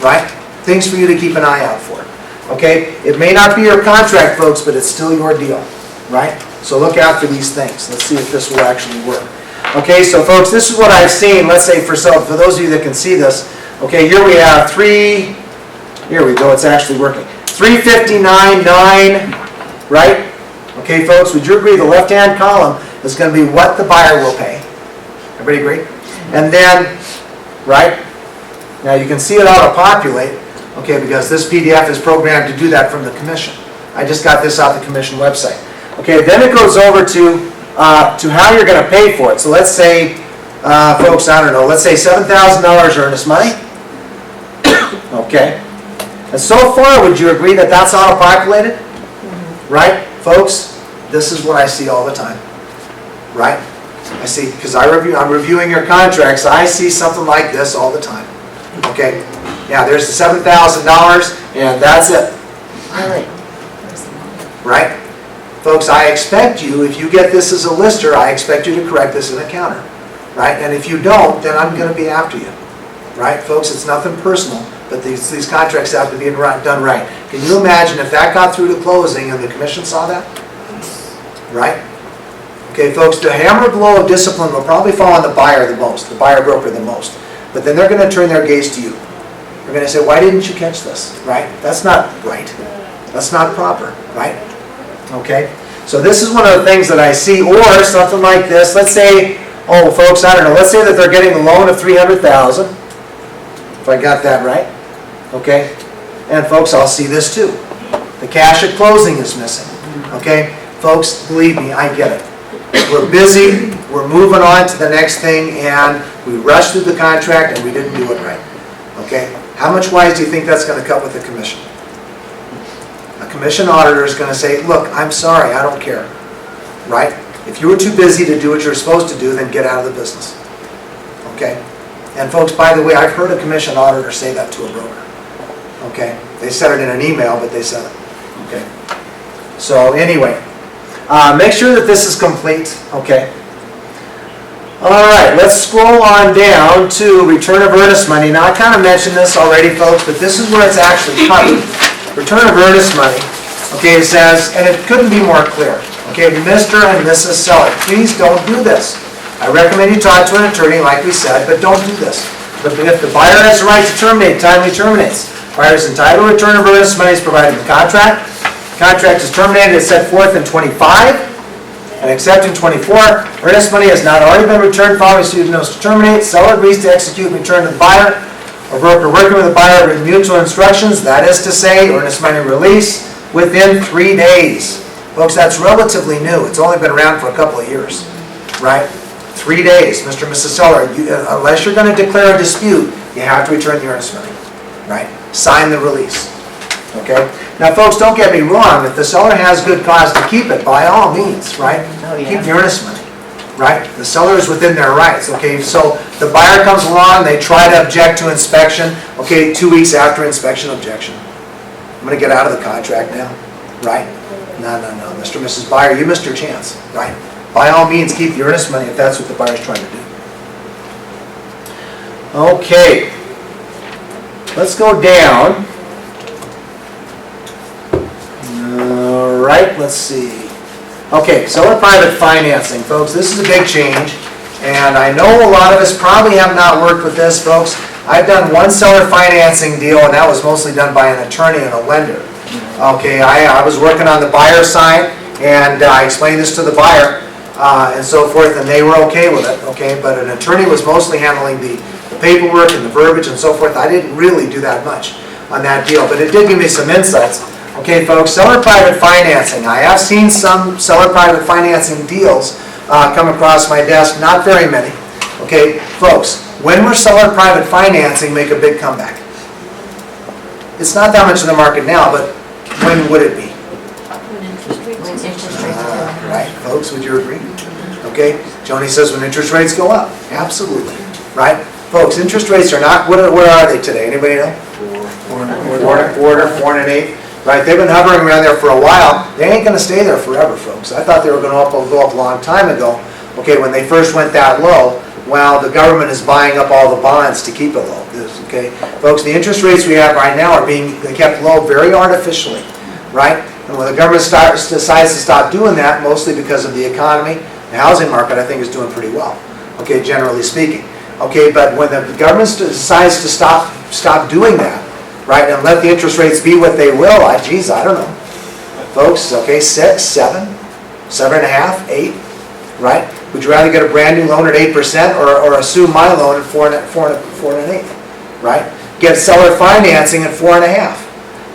right? Things for you to keep an eye out for. Okay, it may not be your contract, folks, but it's still your deal, right? So look out for these things. Let's see if this will actually work. Okay, so folks, this is what I've seen. Let's say for those of you that can see this. Okay, here we have here we go, it's actually working. 359.9, right? Okay, folks, would you agree the left-hand column is going to be what the buyer will pay? Everybody agree? And then, right? Now you can see it auto-populate, okay, because this PDF is programmed to do that from the commission. I just got this off the commission website. Okay, then it goes over to how you're going to pay for it. So let's say, folks, I don't know, let's say $7,000 earnest money. Okay. And so far, would you agree that that's auto-populated? Mm-hmm. Right? Folks, this is what I see all the time. Right? I see, because I'm reviewing your contracts, I see something like this all the time. Okay? Yeah, there's the $7,000, and that's it. Right? Folks, I expect you, if you get this as a lister, I expect you to correct this in a counter. Right? And if you don't, then I'm going to be after you. Right? Folks, it's nothing personal. but these contracts have to be done right. Can you imagine if that got through to closing and the commission saw that? Right? Okay, folks, the hammer blow of discipline will probably fall on the buyer the most, the buyer broker the most. But then they're gonna turn their gaze to you. They're gonna say, why didn't you catch this, right? That's not right. That's not proper, right? Okay? So this is one of the things that I see, or something like this. Let's say, oh, folks, I don't know, let's say that they're getting a loan of $300,000, if I got that right, okay? And folks, I'll see this too. The cash at closing is missing, okay? Folks, believe me, I get it. We're busy, we're moving on to the next thing, and we rushed through the contract and we didn't do it right, okay? How much wise do you think that's gonna cut with the commission? A commission auditor is gonna say, look, I'm sorry, I don't care, right? If you were too busy to do what you're supposed to do, then get out of the business, okay? And folks, by the way, I've heard a commission auditor say that to a broker, okay? They said it in an email, but they said it, okay? So anyway, make sure that this is complete, okay? All right, let's scroll on down to return of earnest money. Now, I kind of mentioned this already, folks, but this is where it's actually covered. Return of earnest money, okay, it says, and it couldn't be more clear, okay, Mr. and Mrs. Seller, please don't do this. I recommend you talk to an attorney, like we said, but don't do this. But if the buyer has the right to terminate, timely terminates. Buyer is entitled to return of earnest money is provided in the contract. Contract is terminated as set forth in 25. And except in 24, earnest money has not already been returned following student notice to terminate. Seller agrees to execute and return to the buyer, or broker working with the buyer with mutual instructions, that is to say, earnest money release within 3 days. Folks, that's relatively new. It's only been around for a couple of years, right? 3 days, Mr. and Mrs. Seller, unless you're going to declare a dispute, you have to return the earnest money, right? Sign the release, okay? Now, folks, don't get me wrong. If the seller has good cause to keep it, by all means, right? Oh, yeah. Keep the earnest money, right? The seller is within their rights, okay? So the buyer comes along, they try to object to inspection, okay, 2 weeks after inspection, objection. I'm going to get out of the contract now, right? No, Mr. and Mrs. Buyer, you missed your chance, right? By all means, keep the earnest money if that's what the buyer's trying to do. Okay. Let's go down. All right, let's see. Okay, seller private financing, folks. This is a big change, and I know a lot of us probably have not worked with this, folks. I've done one seller financing deal, and that was mostly done by an attorney and a lender. Okay, I was working on the buyer side, and I explained this to the buyer, and so forth, and they were okay with it, okay? But an attorney was mostly handling the paperwork and the verbiage and so forth. I didn't really do that much on that deal, but it did give me some insights. Okay, folks, seller private financing. I have seen some seller private financing deals come across my desk, not very many. Okay, folks, when will seller private financing make a big comeback? It's not that much in the market now, but when would it be? When interest rates go up. Right, folks, would you agree? Okay, Joni says when interest rates go up. Absolutely, right? Folks, interest rates are not, what are they today? Anybody know? 4.25, 4.125. Right, they've been hovering around there for a while. They ain't going to stay there forever, folks. I thought they were going to go up a long time ago. Okay, when they first went that low, well, the government is buying up all the bonds to keep it low. Okay, folks, the interest rates we have right now are being kept low very artificially, right? And when the government decides to stop doing that, mostly because of the economy, the housing market, I think, is doing pretty well. Okay, generally speaking. Okay, but when the government decides to stop doing that, right, and let the interest rates be what they will, I don't know. Folks, okay, 6, 7, 7.5, 8, right? Would you rather get a brand new loan at 8% or assume my loan at 4.125, right? Get seller financing at 4.5,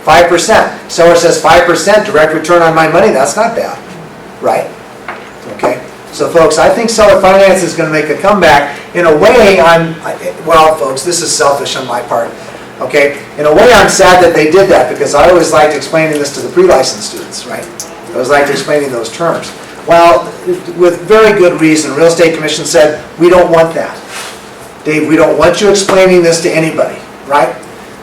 5%. Seller says 5% direct return on my money, that's not bad, right? Okay, so folks, I think seller finance is going to make a comeback. In a way, well, folks, this is selfish on my part. Okay, in a way I'm sad that they did that because I always liked explaining this to the pre-licensed students, right? I always liked explaining those terms. Well, with very good reason, Real Estate Commission said, we don't want that. Dave, we don't want you explaining this to anybody, right?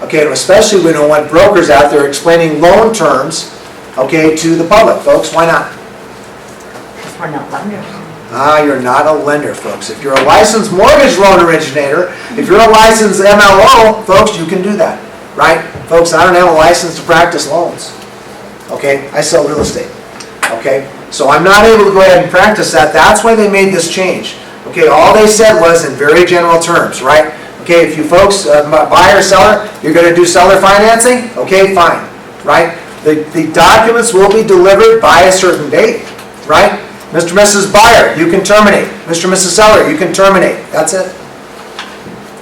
Okay, and especially we don't want brokers out there explaining loan terms, okay, to the public. Folks, why not? Because we're not lenders. You're not a lender, folks. If you're a licensed mortgage loan originator, if you're a licensed MLO, folks, you can do that. right? Folks, I don't have a license to practice loans, okay? I sell real estate, okay? So I'm not able to go ahead and practice that. That's why they made this change. Okay, all they said was in very general terms, right? Okay, if you folks, buyer, seller, you're gonna do seller financing, okay, fine, right? The documents will be delivered by a certain date, right? Mr. and Mrs. Buyer, you can terminate. Mr. and Mrs. Seller, you can terminate. That's it,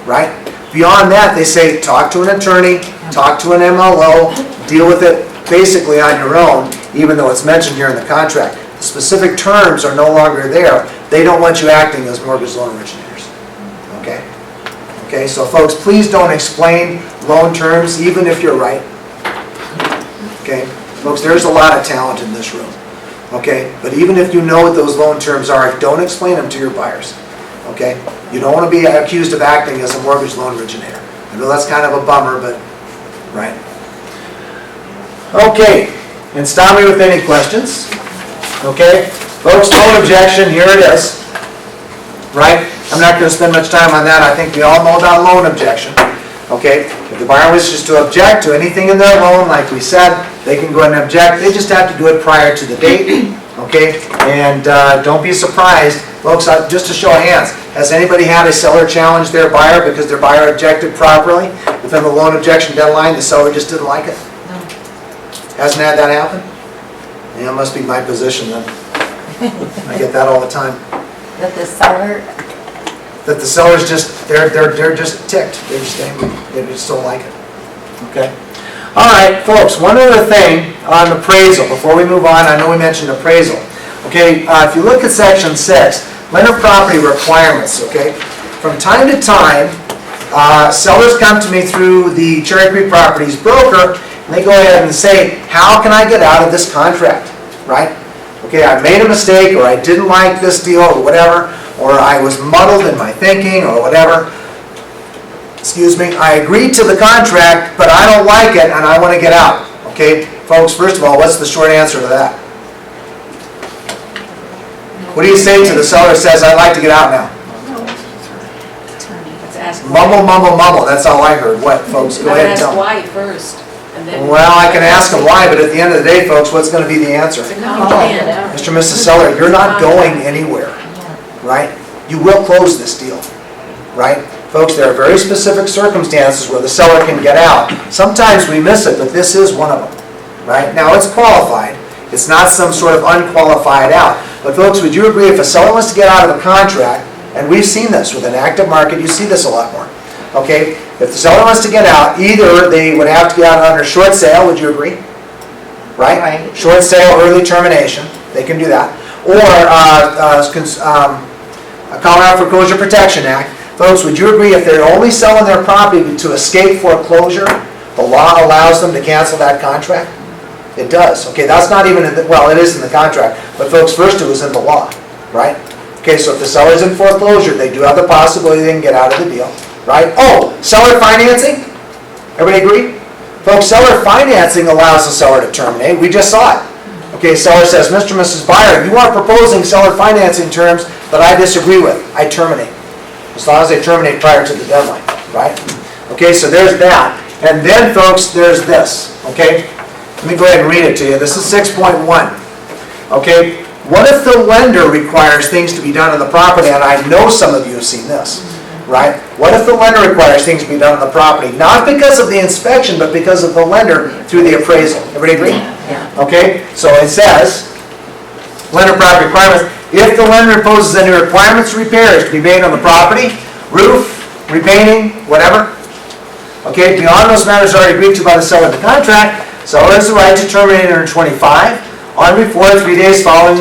right? Beyond that, they say, talk to an attorney, talk to an MLO, deal with it basically on your own, even though it's mentioned here in the contract. The specific terms are no longer there. They don't want you acting as mortgage loan originators, okay? Okay, so folks, please don't explain loan terms, even if you're right. Okay, folks, there's a lot of talent in this room, okay? But even if you know what those loan terms are, don't explain them to your buyers, okay? You don't want to be accused of acting as a mortgage loan originator. I know that's kind of a bummer, but, right? Okay, and stop me with any questions, okay? Folks, loan objection, here it is, right? I'm not going to spend much time on that. I think we all know about loan objection, okay? If the buyer wishes to object to anything in their loan, like we said, they can go ahead and object. They just have to do it prior to the date, okay? And don't be surprised, folks, just to show of hands, has anybody had a seller challenge their buyer because their buyer objected properly within the loan objection deadline, the seller just didn't like it? No. Hasn't had that happen? Yeah, it must be my position then. I get that all the time. That the seller, That the sellers just, they're just ticked. They're just angry. They just don't like it. Okay? All right, folks, one other thing on appraisal, before we move on, I know we mentioned appraisal. Okay, if you look at section 6, lender property requirements, okay? From time to time, sellers come to me through the Cherry Creek Properties broker, and they go ahead and say, how can I get out of this contract, right? Okay, I made a mistake, or I didn't like this deal, or whatever, or I was muddled in my thinking, or whatever. Excuse me, I agreed to the contract, but I don't like it, and I want to get out. Okay, folks, first of all, what's the short answer to that? What do you say to the seller who says, I'd like to get out now? Let's ask. Mumble, mumble, mumble, that's all I heard. What, folks? Go ahead and Ask tell me. why first, and then. Well, I can ask them why, but at the end of the day, folks, what's going to be the answer? It's a common plan. Mr. and Mrs. Seller, you're not going anywhere, right? You will close this deal, right? Folks, there are very specific circumstances where the seller can get out. Sometimes we miss it, but this is one of them, right? Now, it's qualified. It's not some sort of unqualified out. But folks, would you agree if a seller wants to get out of a contract, and we've seen this with an active market, you see this a lot more, okay? If the seller wants to get out, either they would have to get out under short sale, would you agree? Right? Right. Short sale, early termination, they can do that. Or a Colorado Foreclosure Protection Act. Folks, would you agree if they're only selling their property to escape foreclosure, the law allows them to cancel that contract? It does. Okay, that's not even, well, it is in the contract, but folks, first it was in the law, right? Okay, so if the seller's in foreclosure, they do have the possibility they can get out of the deal, right? Oh, seller financing? Everybody agree? Folks, seller financing allows the seller to terminate. We just saw it. Okay, seller says, Mr. and Mrs. Buyer, you are proposing seller financing terms that I disagree with. I terminate. As long as they terminate prior to the deadline, right? Okay, so there's that. And then, folks, there's this, okay? Let me go ahead and read it to you. This is 6.1. Okay, what if the lender requires things to be done on the property? And I know some of you have seen this, right? What if the lender requires things to be done on the property? Not because of the inspection, but because of the lender through the appraisal. Everybody agree? yeah. Okay, so it says, lender property requirements, if the lender imposes any requirements or repairs to be made on the property, roof, repainting, whatever, okay, beyond those matters already agreed to by the seller of the contract, seller has the right to terminate under 25 on before 3 days following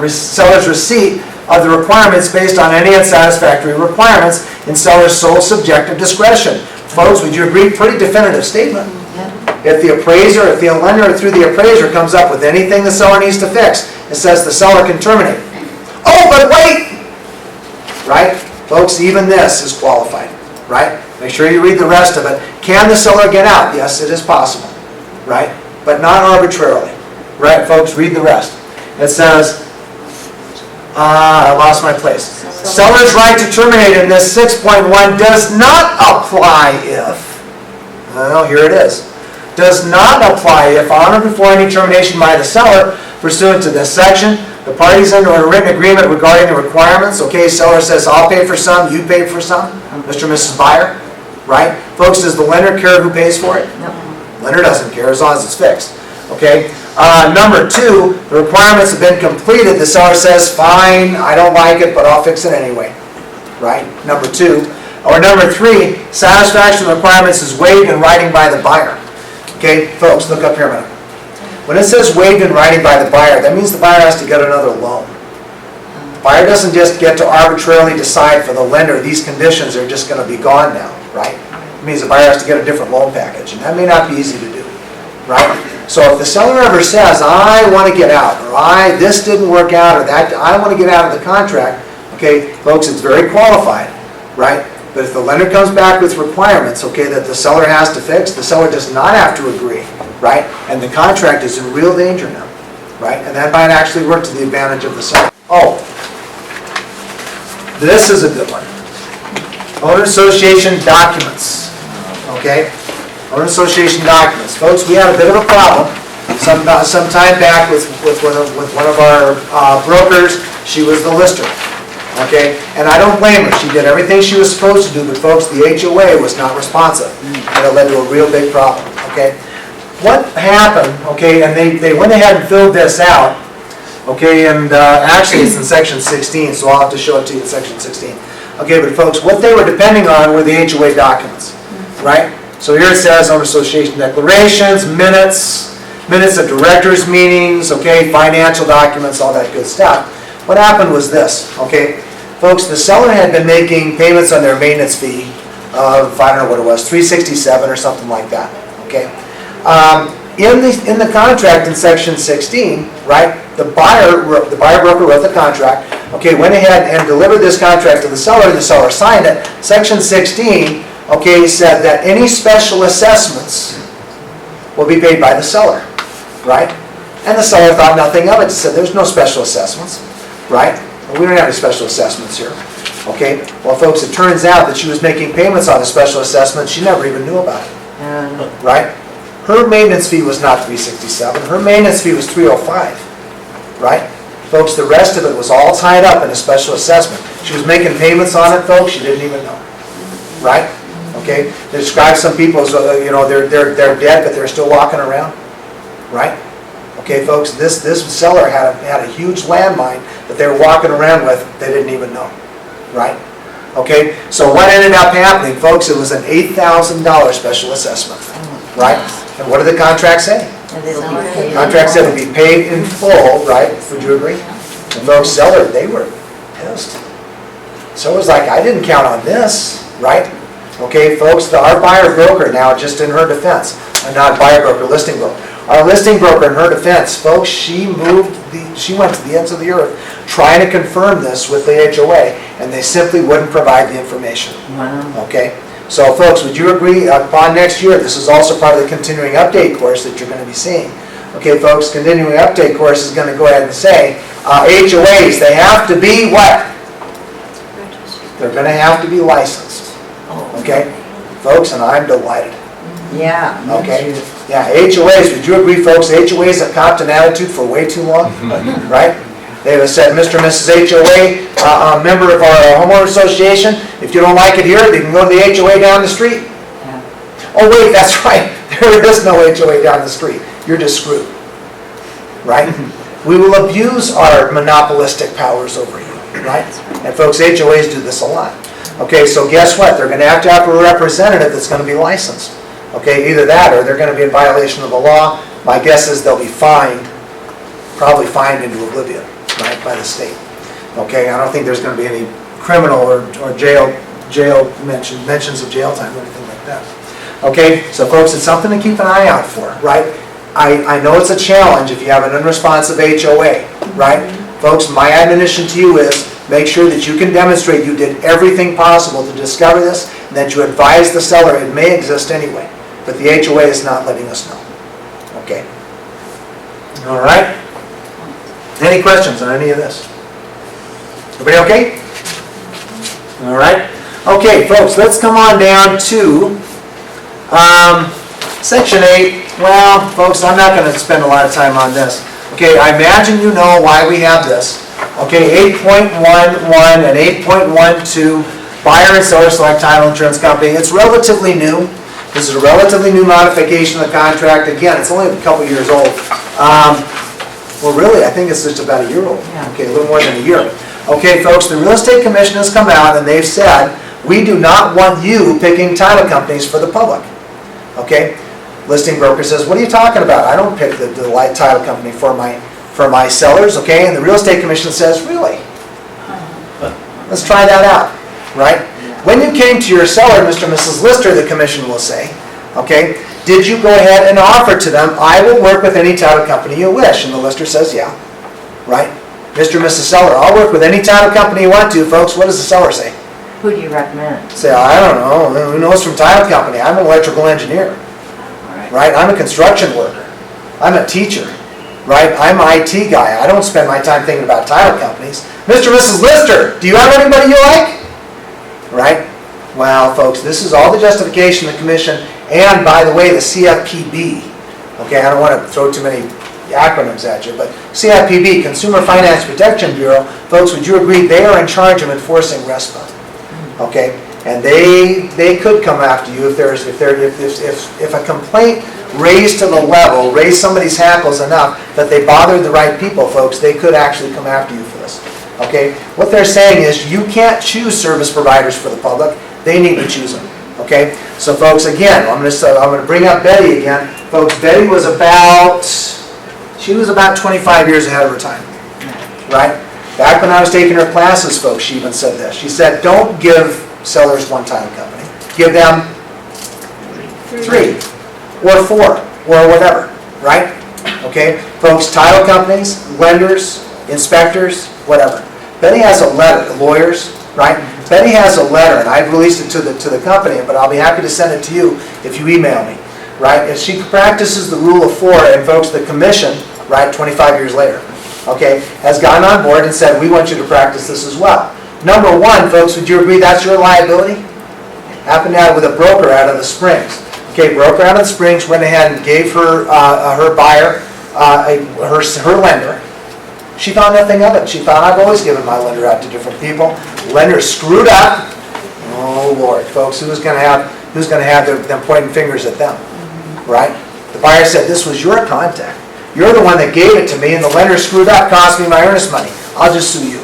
seller's receipt of the requirements based on any unsatisfactory requirements in seller's sole subjective discretion. Folks, would you agree? Pretty definitive statement. If the appraiser, if the lender through the appraiser comes up with anything the seller needs to fix, it says the seller can terminate. Oh, but wait! Right? Folks, even this is qualified, right? Make sure you read the rest of it. Can the seller get out? Yes, it is possible, right? But not arbitrarily, right? Folks, read the rest. It says, I lost my place. Seller's right to terminate in this 6.1 does not apply if, Well, here it is. Does not apply if on or before any termination by the seller pursuant to this section, the parties enter a written agreement regarding the requirements. Okay, seller says, I'll pay for some, you pay for some, Mr. and Mrs. Buyer, right? Folks, does the lender care who pays for it? No. Lender doesn't care as long as it's fixed, okay? Number 2, the requirements have been completed. The seller says, fine, I don't like it, but I'll fix it anyway, right? Number 2. Or number 3, satisfaction of requirements is waived in writing by the buyer. Okay, folks, look up here a minute. When it says waived in writing by the buyer, that means the buyer has to get another loan. The buyer doesn't just get to arbitrarily decide for the lender, these conditions are just going to be gone now, right? It means the buyer has to get a different loan package, and that may not be easy to do, right? So if the seller ever says, I want to get out, or this didn't work out, or that, I want to get out of the contract, okay, folks, it's very qualified, right? But if the lender comes back with requirements, okay, that the seller has to fix, the seller does not have to agree, right? And the contract is in real danger now, right? And that might actually work to the advantage of the seller. Oh, this is a good one. Owner association documents, okay? Owner association documents. Folks, we had a bit of a problem some time back with one of our brokers. She was the lister. Okay, and I don't blame her. She did everything she was supposed to do, but folks, the HOA was not responsive, and it led to a real big problem, okay? What happened, okay, and they went ahead and filled this out, okay, and actually it's in section 16, so I'll have to show it to you in section 16. Okay, but folks, what they were depending on were the HOA documents, right? So here it says owner association declarations, minutes of directors' meetings, okay, financial documents, all that good stuff. What happened was this, okay? Folks, the seller had been making payments on their maintenance fee of, I don't know what it was, $367 or something like that, okay? In the contract in section 16, right, the buyer broker wrote the contract, okay, went ahead and delivered this contract to the seller signed it. Section 16, okay, said that any special assessments will be paid by the seller, right? And the seller thought nothing of it, said there's no special assessments, right? Well, we don't have any special assessments here, okay? Well, folks, it turns out that she was making payments on a special assessment, she never even knew about it, right? Her maintenance fee was not $367, her maintenance fee was $305, right? Folks, the rest of it was all tied up in a special assessment. She was making payments on it, folks, she didn't even know, right? Okay, they describe some people as, they're dead, but they're still walking around, right? Okay, folks, this seller had a huge landmine that they were walking around with, they didn't even know, right? Okay, so what ended up happening, folks, it was an $8,000 special assessment, right? And what did the contract say? The contract said it would be paid in full, right? Would you agree? And folks, seller, they were pissed. So it was like, I didn't count on this, right? Okay, folks, our buyer broker now, just in her defense, not buyer broker, listing broker. Our listing broker, in her defense, folks, she went to the ends of the earth trying to confirm this with the HOA, and they simply wouldn't provide the information. Wow. Okay, so folks, would you agree upon next year, this is also part of the continuing update course that you're going to be seeing. Okay, folks, continuing update course is going to go ahead and say, HOAs, they have to be what? They're going to have to be licensed. Okay, folks, and I'm delighted. Yeah. Okay, yeah, HOAs, would you agree, folks, HOAs have copped an attitude for way too long, right? They have said, Mr. and Mrs. HOA, a member of our homeowner association, if you don't like it here, they can go to the HOA down the street. Oh wait, that's right, there is no HOA down the street, you're just screwed, right? We will abuse our monopolistic powers over you, right? And folks, HOAs do this a lot. Okay, so guess what, they're going to have a representative that's going to be licensed. Okay, either that or they're going to be in violation of the law. My guess is they'll be fined, probably fined into oblivion, right, by the state. Okay, I don't think there's going to be any criminal or jail mentions of jail time or anything like that. Okay, so folks, it's something to keep an eye out for, right? I know it's a challenge if you have an unresponsive HOA, right? Folks, my admonition to you is make sure that you can demonstrate you did everything possible to discover this and that you advise the seller it may exist anyway. But the HOA is not letting us know. Okay. All right. Any questions on any of this? Everybody okay? All right. Okay, folks, let's come on down to Section 8, well, folks, I'm not gonna spend a lot of time on this. Okay, I imagine you know why we have this. Okay, 8.11 and 8.12, buyer and seller select title insurance company. It's relatively new. This is a relatively new modification of the contract. Again, it's only a couple years old. Well, really, I think it's just about a year old. Okay, a little more than a year. Okay, folks, the Real Estate Commission has come out and they've said, we do not want you picking title companies for the public. Okay? Listing broker says, what are you talking about? I don't pick the light title company for my sellers, okay? And the Real Estate Commission says, really? Let's try that out, right? When you came to your seller, Mr. and Mrs. Lister, the commission will say, okay, did you go ahead and offer to them, I will work with any title company you wish? And the lister says, yeah, right? Mr. and Mrs. Seller, I'll work with any title company you want to, folks. What does the seller say? Who do you recommend? Say, I don't know, who knows from title company? I'm an electrical engineer, right? I'm a construction worker. I'm a teacher, right? I'm an IT guy. I don't spend my time thinking about title companies. Mr. and Mrs. Lister, do you have anybody you like? Right? Well, folks, this is all the justification of the commission, and by the way, the CFPB. Okay, I don't want to throw too many acronyms at you, but CFPB, Consumer Finance Protection Bureau, folks, would you agree they are in charge of enforcing RESPA? Okay, and they could come after you if a complaint raised to the level, raised somebody's hackles enough that they bothered the right people, folks, they could actually come after you for this. Okay, what they're saying is you can't choose service providers for the public; they need to choose them. Okay, so folks, again, I'm going to bring up Betty again. Folks, Betty was about 25 years ahead of her time, right? Back when I was taking her classes, folks, she even said this. She said, don't give sellers one title company. Give them 3 or 4 or whatever, right? Okay, folks, title companies, lenders, inspectors, whatever. Betty has a letter, the lawyers, right? Betty has a letter, and I've released it to the company, but I'll be happy to send it to you if you email me, right? And she practices the rule of 4, and folks, the commission, right, 25 years later, okay, has gotten on board and said, we want you to practice this as well. Number 1, folks, would you agree that's your liability? Happened out with a broker out of the Springs. Okay, broker out of the Springs went ahead and gave her her buyer, her lender. She found nothing of it. She found, I've always given my lender out to different people. Lender screwed up. Oh Lord, folks, who's going to have them pointing fingers at them, right? The buyer said, this was your contact. You're the one that gave it to me, and the lender screwed up, cost me my earnest money. I'll just sue you,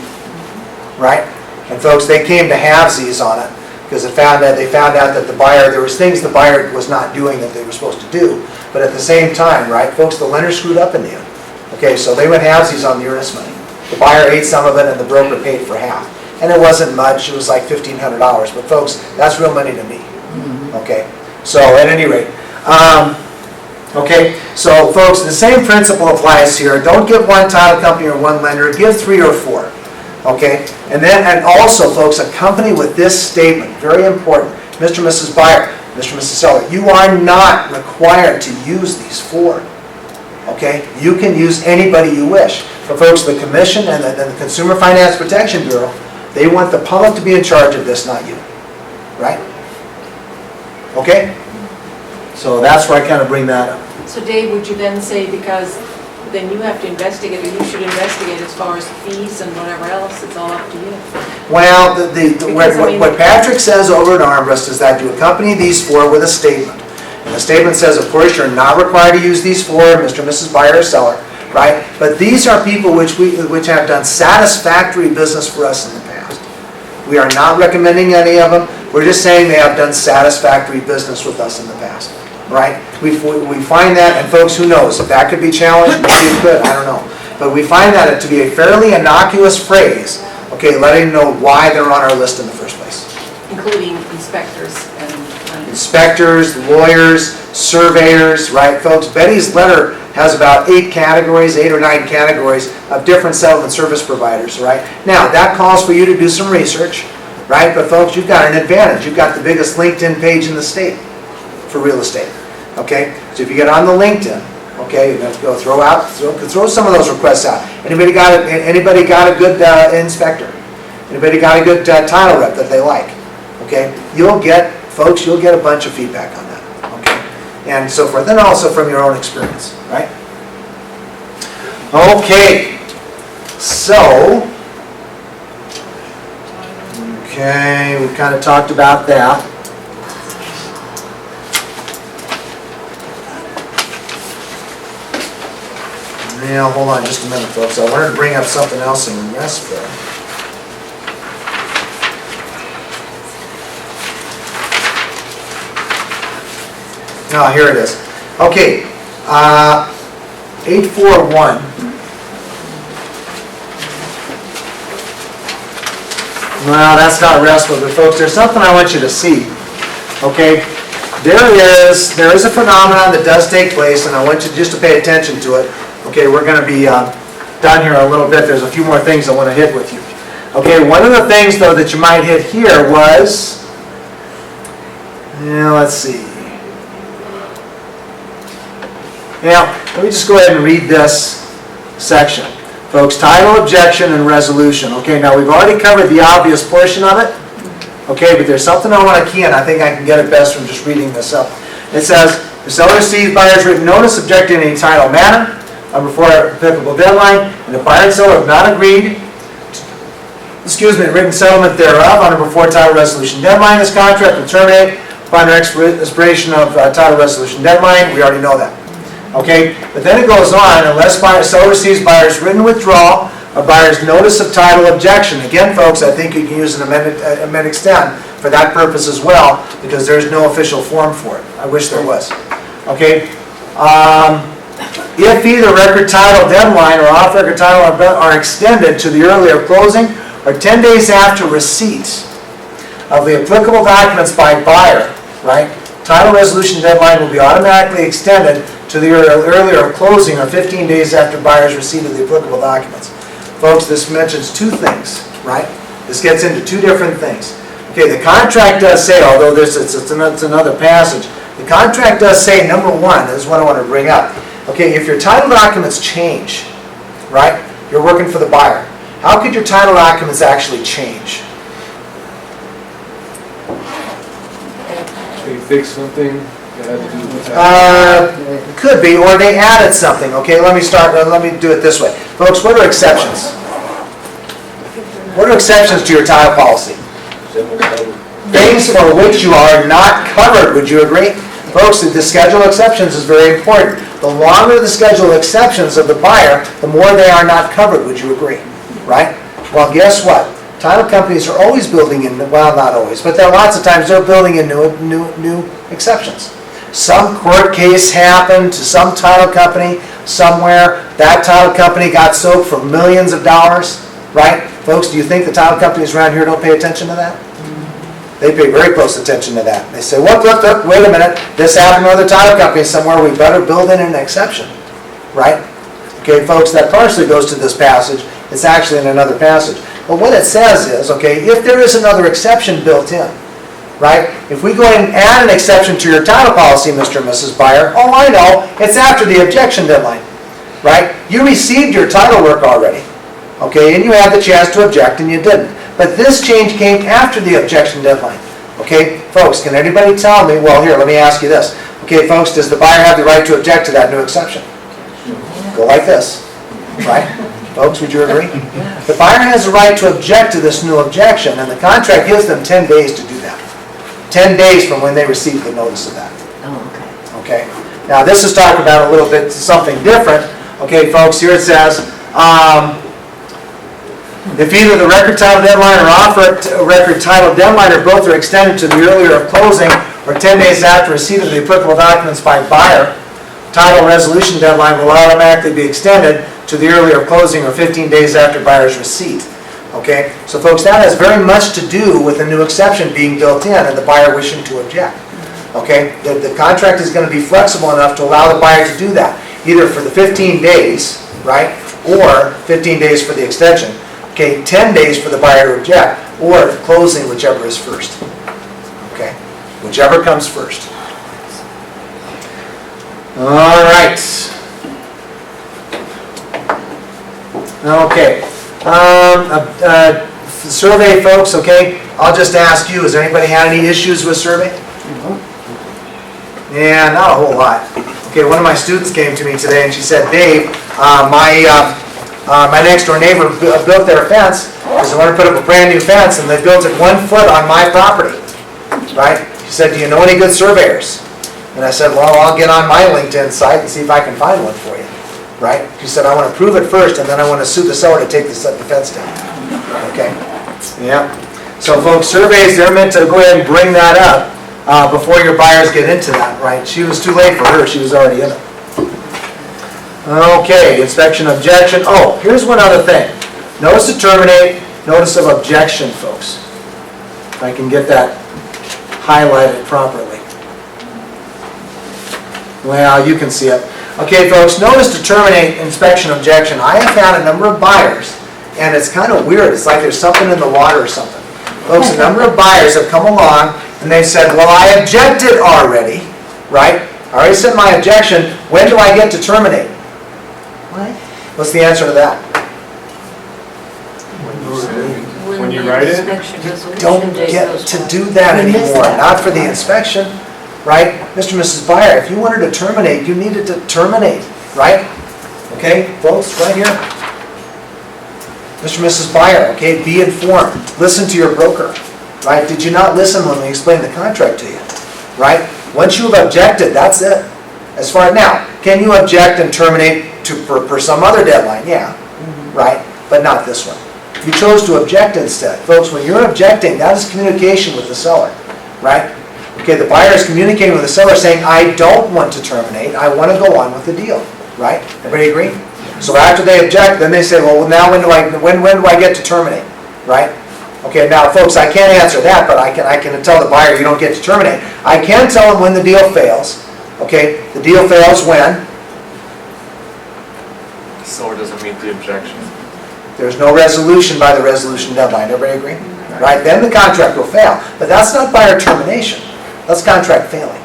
right? And folks, they came to halvesies on it because they found out that the buyer, there was things the buyer was not doing that they were supposed to do, but at the same time, right, folks, the lender screwed up in the end. Okay, so they went halvesies on the earnest money. The buyer ate some of it, and the broker paid for half. And it wasn't much; it was like $1,500. But folks, that's real money to me. Okay, so at any rate. Okay, so folks, the same principle applies here. Don't give one title company or one lender, give 3 or 4. Okay, and also, folks, accompany with this statement, very important. Mr. and Mrs. Buyer, Mr. and Mrs. Seller, you are not required to use these 4. Okay, you can use anybody you wish. But folks, the commission and the Consumer Finance Protection Bureau, they want the public to be in charge of this, not you. Right? Okay? So that's where I kind of bring that up. So Dave, would you then say, because then you have to investigate, or you should investigate as far as fees and whatever else, it's all up to you. Well, Because, I mean- what Patrick says over at Armbrust is that you accompany these 4 with a statement. And the statement says, of course, you're not required to use these 4, Mr. and Mrs. Buyer or Seller, right? But these are people which have done satisfactory business for us in the past. We are not recommending any of them. We're just saying they have done satisfactory business with us in the past, right? We find that, and folks, who knows? If that could be challenged, maybe it could, I don't know. But we find that to be a fairly innocuous phrase, okay, letting know why they're on our list in the first place. Including inspectors and... Inspectors, lawyers, surveyors, right, folks? Betty's letter has about 8 categories, 8 or 9 categories of different settlement service providers, right? Now, that calls for you to do some research, right? But folks, you've got an advantage. You've got the biggest LinkedIn page in the state for real estate, okay? So if you get on the LinkedIn, okay, you're going to go throw some of those requests out. Anybody got a good inspector? Anybody got a good title rep that they like? Okay, you'll get a bunch of feedback on that. and so forth, and also from your own experience, right? Okay, so, okay, we kind of talked about that. Now, hold on just a minute, folks. I wanted to bring up something else in RESPA. Oh, here it is. Okay, 841. Well, that's not RESPA, but folks, there's something I want you to see. Okay, there is a phenomenon that does take place, and I want you just to pay attention to it. Okay, we're going to be done here in a little bit. There's a few more things I want to hit with you. Okay, one of the things, though, that you might hit here was, let's see. Now, let me just go ahead and read this section. Folks, title, objection, and resolution. Okay, now we've already covered the obvious portion of it. Okay, but there's something I want to key in. I think I can get it best from just reading this up. It says, the seller receives buyer's written notice objecting in any title manner before applicable deadline, and the buyer and seller have not agreed, written settlement thereof on or before title resolution deadline. This contract will terminate upon the expiration of title resolution deadline. We already know that. Okay, but then it goes on, unless seller receives buyer's written withdrawal or buyer's notice of title objection. Again, folks, I think you can use an amend extend for that purpose as well, because there's no official form for it. I wish there was. Okay, if either record title deadline or off record title are extended to the earlier closing or 10 days after receipt of the applicable documents by buyer, right? Title resolution deadline will be automatically extended to the earlier closing or 15 days after buyer's receipt of the applicable documents. Folks, this mentions two things, right? This gets into two different things. Okay, the contract does say, although it's another passage, the contract does say, number one, this is what I want to bring up. Okay, if your title documents change, right, you're working for the buyer, how could your title documents actually change? They fixed something that had to do with Could be, or they added something. Okay, let me do it this way. Folks, what are exceptions? What are exceptions to your title policy? Things for which you are not covered, would you agree? Folks, the schedule of exceptions is very important. The longer the schedule of exceptions of the buyer, the more they are not covered, would you agree? Right? Well, guess what? Title companies are always building in, well, not always, but there are lots of times they're building in new exceptions. Some court case happened to some title company somewhere. That title company got soaked for millions of dollars, right? Folks, do you think the title companies around here don't pay attention to that? They pay very close attention to that. They say, look, wait a minute. This happened to other title companies somewhere. We better build in an exception, right? Okay, folks, that partially goes to this passage. It's actually in another passage. But what it says is, okay, if there is another exception built in, right? If we go ahead and add an exception to your title policy, Mr. and Mrs. Buyer, oh, I know, it's after the objection deadline, right? You received your title work already, okay, and you had the chance to object and you didn't. But this change came after the objection deadline, okay? Folks, can anybody tell me, well, here, let me ask you this. Okay, folks, does the buyer have the right to object to that new exception? Go like this, right? Folks, would you agree? The buyer has the right to object to this new objection, and the contract gives them 10 days to do that. 10 days from when they receive the notice of that. Oh, Okay? okay. Now, this is talking about a little bit something different. Okay, folks, here it says, if either the record title deadline or record title deadline or both are extended to the earlier of closing or 10 days after receipt of the applicable documents by buyer, title resolution deadline will automatically be extended to the earlier of closing or 15 days after buyer's receipt. Okay, so folks, that has very much to do with a new exception being built in and the buyer wishing to object. Okay, the contract is going to be flexible enough to allow the buyer to do that, either for the 15 days, right, or 15 days for the extension. Okay, 10 days for the buyer to object, or closing, whichever is first. Okay, whichever comes first. All right. Okay. Survey, folks, okay, I'll just ask you, has anybody had any issues with survey? Yeah, not a whole lot. Okay, one of my students came to me today and she said, Dave, my next door neighbor built their fence, because they wanted to put up a brand new fence, and they built it 1 foot on my property, right? She said, do you know any good surveyors? And I said, well, I'll get on my LinkedIn site and see if I can find one for you, right? She said, I want to prove it first, and then I want to sue the seller to take the fence down. Okay? Yeah. So folks, surveys, they're meant to go ahead and bring that up before your buyers get into that, right? She was too late for her, she was already in it. Okay, inspection objection. Oh, here's one other thing. Notice to terminate, notice of objection, folks. If I can get that highlighted properly. Well, you can see it. Okay, folks, notice to terminate inspection objection. I have had a number of buyers, and it's kind of weird. It's like there's something in the water or something. Folks, a number of buyers have come along, and they said, well, I objected already, right? I already sent my objection. When do I get to terminate? What? What's the answer to that? When you write it? Don't get to do that We missed anymore, that. not for the inspection, right? Mr. and Mrs. Buyer, if you wanted to terminate, you needed to terminate, right? Okay, folks, right here. Mr. and Mrs. Buyer, okay, be informed. Listen to your broker, right? Did you not listen when we explained the contract to you, right? Once you have objected, that's it. As far as now, can you object and terminate for some other deadline? Yeah, right? But not this one. You chose to object instead. Folks, when you're objecting, that is communication with the seller, right? Okay, the buyer is communicating with the seller saying, I don't want to terminate, I want to go on with the deal, right? Everybody agree? So after they object, then they say, well, now when do I get to terminate, right? Okay, now folks, I can't answer that, but I can tell the buyer you don't get to terminate. I can tell them when the deal fails. Okay, the deal fails when The seller doesn't meet the objection. there's no resolution by the resolution deadline. Everybody agree? Right? Then the contract will fail. But that's not buyer termination. That's contract failing.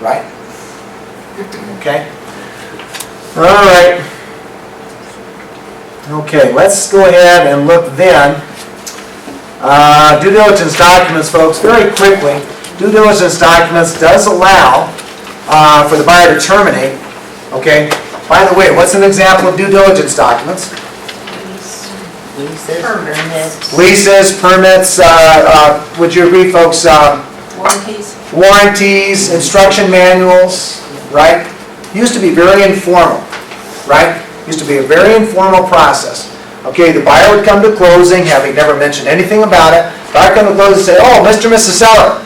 Right? Okay? All right. Okay, let's go ahead and look then. Due diligence documents, folks, very quickly. Due diligence documents does allow for the buyer to terminate. Okay? By the way, what's an example of due diligence documents? Leases, permits, would you agree, folks? Warranties. Warranties, instruction manuals, right? Used to be very informal, right? Used to be a very informal process. Okay, the buyer would come to closing, having never mentioned anything about it. Buyer would come to closing and say, oh, Mr. and Mrs. Seller,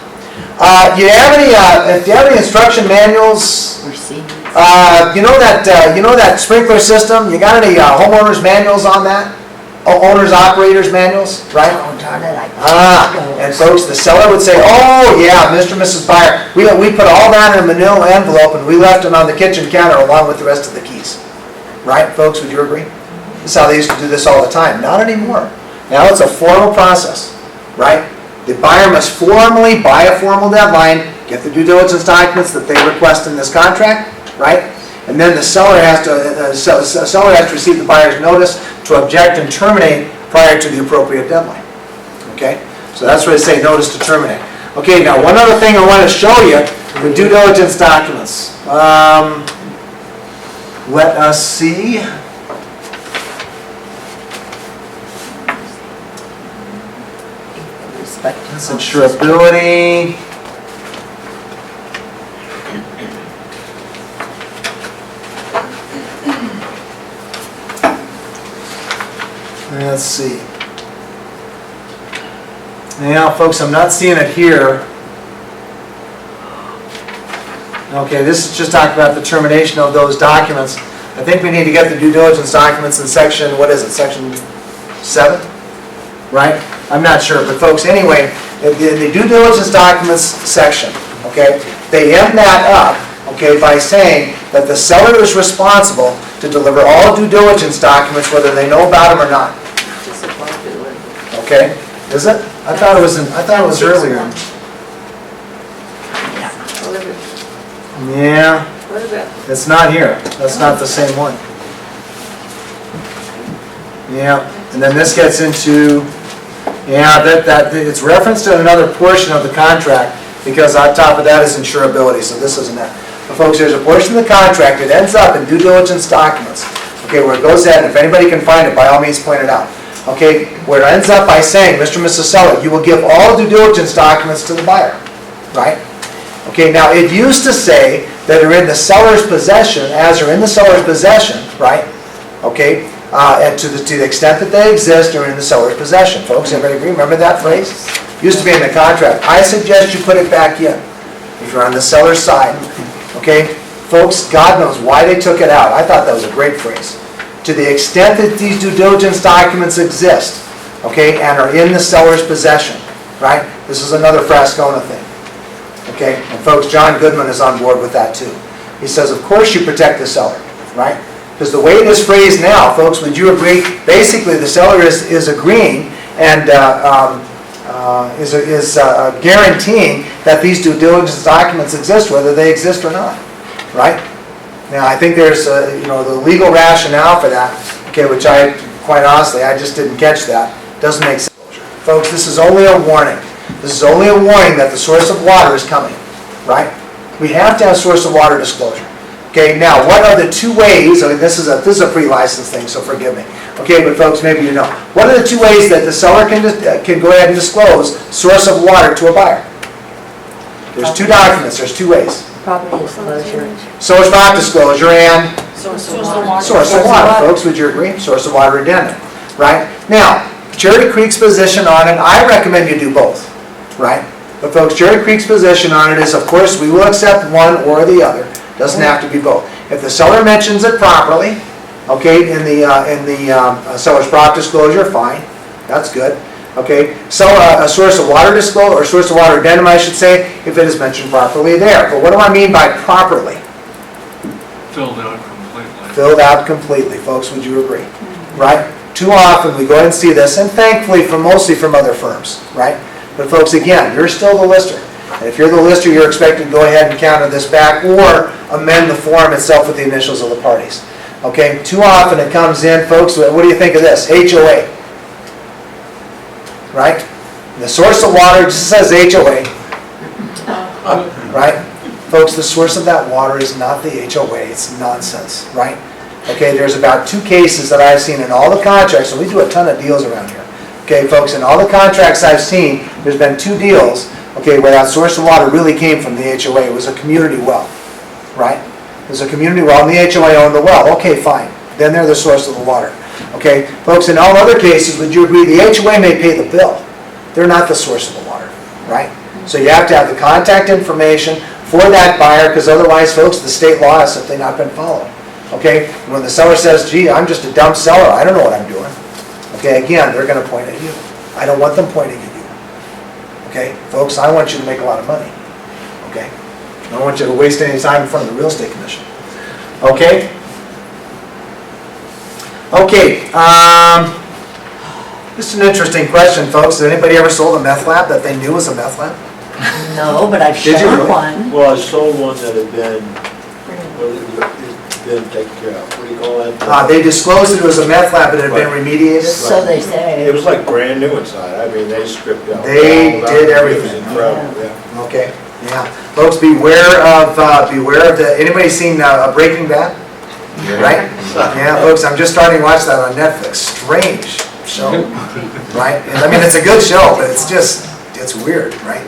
do you have any instruction manuals? You know that sprinkler system? You got any homeowners manuals on that? Owners, operators manuals, right? Oh, darn it, And folks, the seller would say, oh yeah, Mr. and Mrs. Buyer, we put all that in a manila envelope and we left it on the kitchen counter along with the rest of the keys. Right, folks, would you agree? This is how they used to do this all the time. Not anymore. Now it's a formal process, right? The buyer must formally, by a formal deadline, get the due diligence documents that they request in this contract, right? And then the seller has to receive the buyer's notice to object and terminate prior to the appropriate deadline. Okay? So that's what I say, notice to terminate. Okay, now one other thing I want to show you, the due diligence documents. Let us see. That's insurability. Let's see. Now, folks, I'm not seeing it here. Okay, this is just talking about the termination of those documents. I think we need to get the due diligence documents in section, what is it, section 7? Right? I'm not sure, but folks, anyway, in the due diligence documents section, okay, they end that up, okay, by saying that the seller is responsible to deliver all due diligence documents whether they know about them or not. Just apply to it. Okay? Is it? I thought it was earlier. Yeah, What about, it's not here. That's not the same one. Yeah, and then this gets into, yeah, that it's referenced in another portion of the contract. because on top of that is insurability, so this isn't that. But folks, there's a portion of the contract that ends up in due diligence documents, okay, where it goes in, if anybody can find it, by all means point it out. Okay, where it ends up by saying, Mr. and Mrs. Seller, you will give all due diligence documents to the buyer, right? Okay, now it used to say that are in the seller's possession, as are in the seller's possession, right? Okay, and to the extent that they exist are in the seller's possession. Folks, everybody agree? Remember that phrase? Used to be in the contract. I suggest you put it back in if you're on the seller's side. Okay, folks, God knows why they took it out. I thought that was a great phrase. To the extent that these due diligence documents exist, okay, and are in the seller's possession, right? This is another Frascona thing. Okay, and folks, John Goodman is on board with that too. He says, of course you protect the seller, right? Because the way it is phrased now, folks, would you agree? Basically, the seller is agreeing and is guaranteeing that these due diligence documents exist, whether they exist or not, right? Now, I think there's, the legal rationale for that, okay, which I, quite honestly, I just didn't catch that. Doesn't make sense. Folks, this is only a warning. This is only a warning that the source of water is coming, right? We have to have source of water disclosure. Okay, now, what are the two ways, I mean, this is a pre-license thing, so forgive me. Okay, but folks, maybe you know. What are the two ways that the seller can go ahead and disclose source of water to a buyer? There's two documents, there's two ways. Property disclosure. Source of water disclosure and Source of water. source of water, folks, would you agree? Source of water addendum, right? Now, Cherry Creek's position on it, I recommend you do both, right? But folks, Cherry Creek's position on it is, of course, we will accept one or the other. Doesn't have to be both. If the seller mentions it properly, okay, in the seller's prop disclosure, fine, that's good. Okay, so a source of water disclosure, or source of water addendum, I should say, if it is mentioned properly there. But what do I mean by properly? Filled out completely. Filled out completely, folks, would you agree? Right? Too often we go ahead and see this, and thankfully mostly from other firms, right? But folks, again, you're still the lister. And if you're the lister, you're expected to go ahead and counter this back or amend the form itself with the initials of the parties. Okay, too often it comes in, folks, what do you think of this? HOA. Right? The source of water just says HOA. Right? Folks, the source of that water is not the HOA, it's nonsense, right? Okay, there's about 2 cases that I've seen in all the contracts, and we do a ton of deals around here. Okay, folks, in all the contracts I've seen, there's been 2 deals, okay, where that source of water really came from the HOA. It was a community well, right? It was a community well, and the HOA owned the well. Okay, fine. Then they're the source of the water. Okay, folks, in all other cases, would you agree the HOA may pay the bill? They're not the source of the water, right? So you have to have the contact information for that buyer, because otherwise, folks, the state law has simply not been followed. Okay, when the seller says, gee, I'm just a dumb seller, I don't know what I'm doing. Okay, again, they're going to point at you. I don't want them pointing at you. Okay, folks, I want you to make a lot of money. Okay, I don't want you to waste any time in front of the real estate commission. Okay? Okay, this is an interesting question, folks. Has anybody ever sold a meth lab that they knew was a meth lab? No, but I've Did you shown really? one. Well, I sold one that had been, been taken care of, what do you call that? They disclosed it was a meth lab that had been remediated. So they It say. was like brand new inside, I mean, they stripped out. They all that. did It everything. was incredible, yeah. Okay, yeah. Folks, beware of anybody seen Breaking Bad? Right? Yeah, folks, I'm just starting to watch that on Netflix. Strange show, right? And, I mean, it's a good show, but it's weird, right?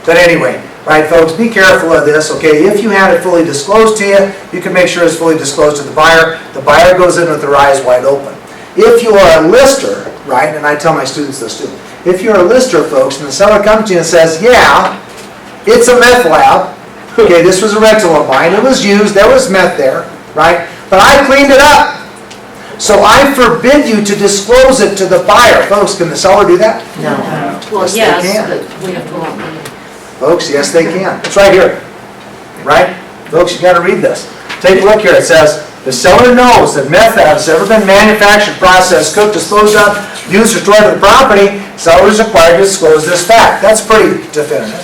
But anyway, right, folks, be careful of this, okay? If you had it fully disclosed to you, you can make sure it's fully disclosed to the buyer. The buyer goes in with their eyes wide open. If you are a lister, right, and I tell my students this too, if you're a lister, folks, and the seller comes to you and says, yeah, it's a meth lab, okay, this was a rental of mine, it was used, there was meth there, right, but I cleaned it up. So I forbid you to disclose it to the buyer. Folks, can the seller do that? No. Well, Yes, they can. yes, but we have to walk in. Folks, yes they can. It's right here. Right? Folks, you gotta read this. Take a look here. It says, the seller knows that meth has ever been manufactured, processed, cooked, disposed of, used, or stored on the property. Seller is required to disclose this fact. That's pretty definitive.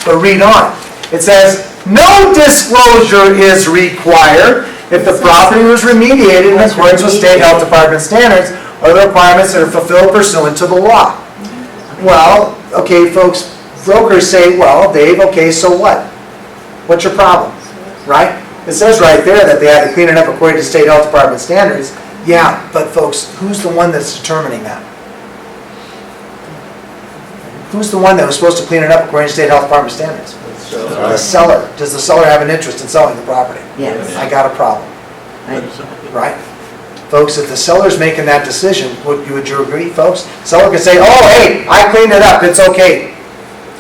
But read on. It says, no disclosure is required if the property was remediated in accordance with state health department standards or the requirements that are fulfilled pursuant to the law. Well, okay, folks, brokers say, well, Dave, okay, so what? What's your problem, right? It says right there that they had to clean it up according to state health department standards. Yeah, but folks, who's the one that's determining that? Who's the one that was supposed to clean it up according to state health department standards? The seller. Does the seller have an interest in selling the property? Yes. I got a problem, right? Folks, if the seller's making that decision, would you agree, folks? Seller could say, oh, hey, I cleaned it up, it's okay,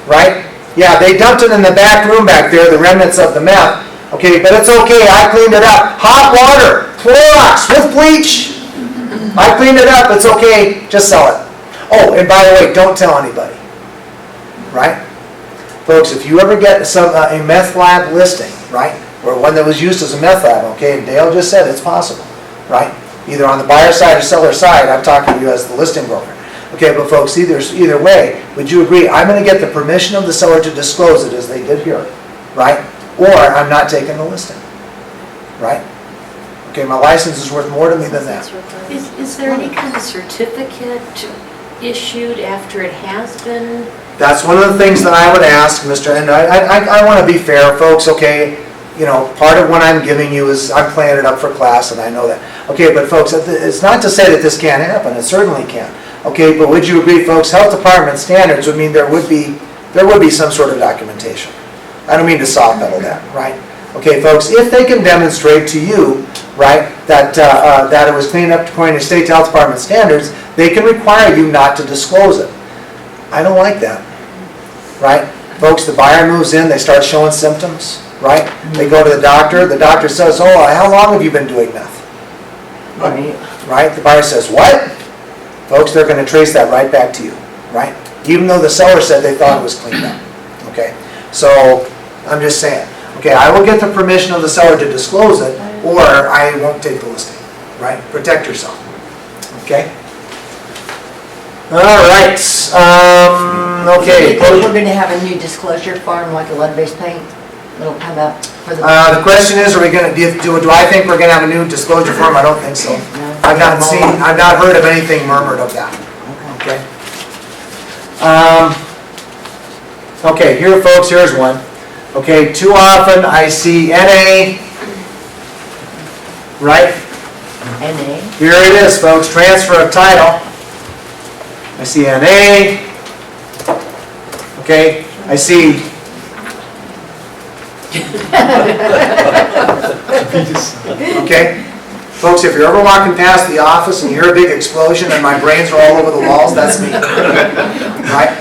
right? Yeah, they dumped it in the back room back there, the remnants of the meth, okay, but it's okay, I cleaned it up. Hot water, Clorox with bleach. I cleaned it up, it's okay, just sell it. Oh, and by the way, don't tell anybody, right? Folks, if you ever get a meth lab listing, right, or one that was used as a meth lab, okay, and Dale just said it's possible, right? Either on the buyer side or seller side, I'm talking to you as the listing broker. Okay, but folks, either way, would you agree, I'm gonna get the permission of the seller to disclose it as they did here, right? Or I'm not taking the listing, right? Okay, my license is worth more to me than that. Is there any kind of certificate issued after it has been? That's one of the things that I would ask, Mr., and I want to be fair, folks, okay? You know, part of what I'm giving you is, I'm playing it up for class, and I know that. Okay, but folks, it's not to say that this can't happen, it certainly can. Okay, but would you agree, folks, health department standards would mean there would be some sort of documentation. I don't mean to soft pedal that, right? Okay, folks, if they can demonstrate to you, right, that it was cleaned up according to state health department standards, they can require you not to disclose it. I don't like that, right? Folks, the buyer moves in, they start showing symptoms, right? They go to the doctor says, oh, how long have you been doing meth? Right? The buyer says, what? Folks, they're going to trace that right back to you, right? Even though the seller said they thought it was cleaned up, okay? So, I'm just saying, okay, I will get the permission of the seller to disclose it, or I won't take the listing, right? Protect yourself, okay? All right, okay. We're going to have a new disclosure form, like a lead-based paint, that'll come up for the... The question is, are we going to, do I think we're going to have a new disclosure form? I don't think so. I've not heard of anything murmured of that, okay? Okay, here folks, here's one. Okay, too often I see NA, right? NA. Here it is, folks, transfer of title. I see NA. Okay, I see. Okay, folks, if you're ever walking past the office and you hear a big explosion and my brains are all over the walls, that's me. Right?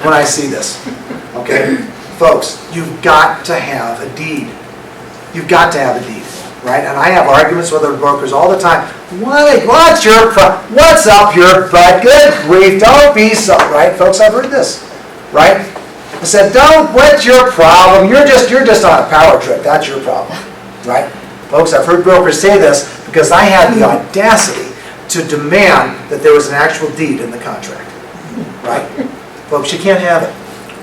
When I see this. Okay? Folks, you've got to have a deed. You've got to have a deed. Right? And I have arguments with other brokers all the time. What's up your butt? Good grief, don't be so, right? Folks, I've heard this. Right? I said, what's your problem? You're just on a power trip. That's your problem. Right? Folks, I've heard brokers say this because I had the audacity to demand that there was an actual deed in the contract. Right? Folks, you can't have it.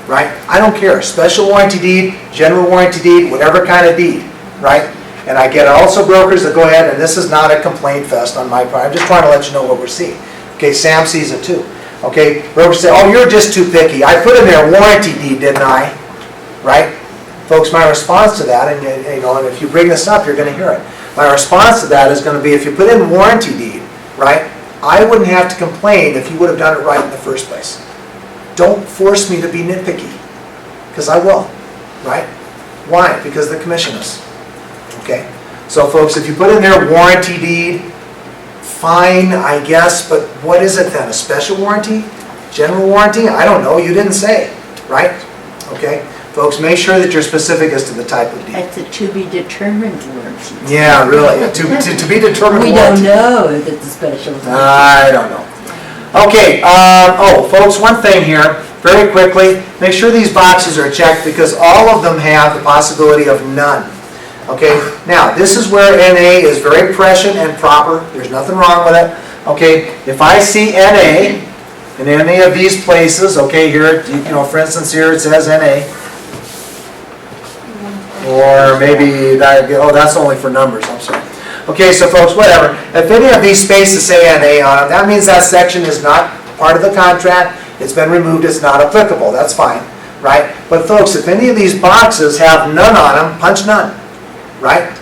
Right? I don't care. Special warranty deed, general warranty deed, whatever kind of deed. Right? And I get also brokers that go ahead, and this is not a complaint fest on my part. I'm just trying to let you know what we're seeing. Okay, Sam sees it too. Okay, brokers say, oh, you're just too picky. I put in there warranty deed, didn't I? Right? Folks, my response to that, and if you bring this up, you're going to hear it. My response to that is going to be, if you put in warranty deed, right, I wouldn't have to complain if you would have done it right in the first place. Don't force me to be nitpicky, because I will, right? Why? Because the commission is. Okay? So folks, if you put in there warranty deed, fine, I guess, but what is it then? A special warranty? General warranty? I don't know, you didn't say, right? Okay? Folks, make sure that you're specific as to the type of deed. That's a to-be-determined warranty. Yeah, really, to be determined We warranty. don't know that it's a special warranty. I don't know. Okay, folks, one thing here, very quickly, make sure these boxes are checked because all of them have the possibility of none. Okay, now this is where NA is very prescient and proper. There's nothing wrong with it. Okay, if I see NA in any of these places, okay, here, for instance, here it says NA. Or maybe that's only for numbers, I'm sorry. Okay, so folks, whatever. If any of these spaces say NA on them, that means that section is not part of the contract. It's been removed, it's not applicable. That's fine. right? But folks, if any of these boxes have none on them, punch none, right?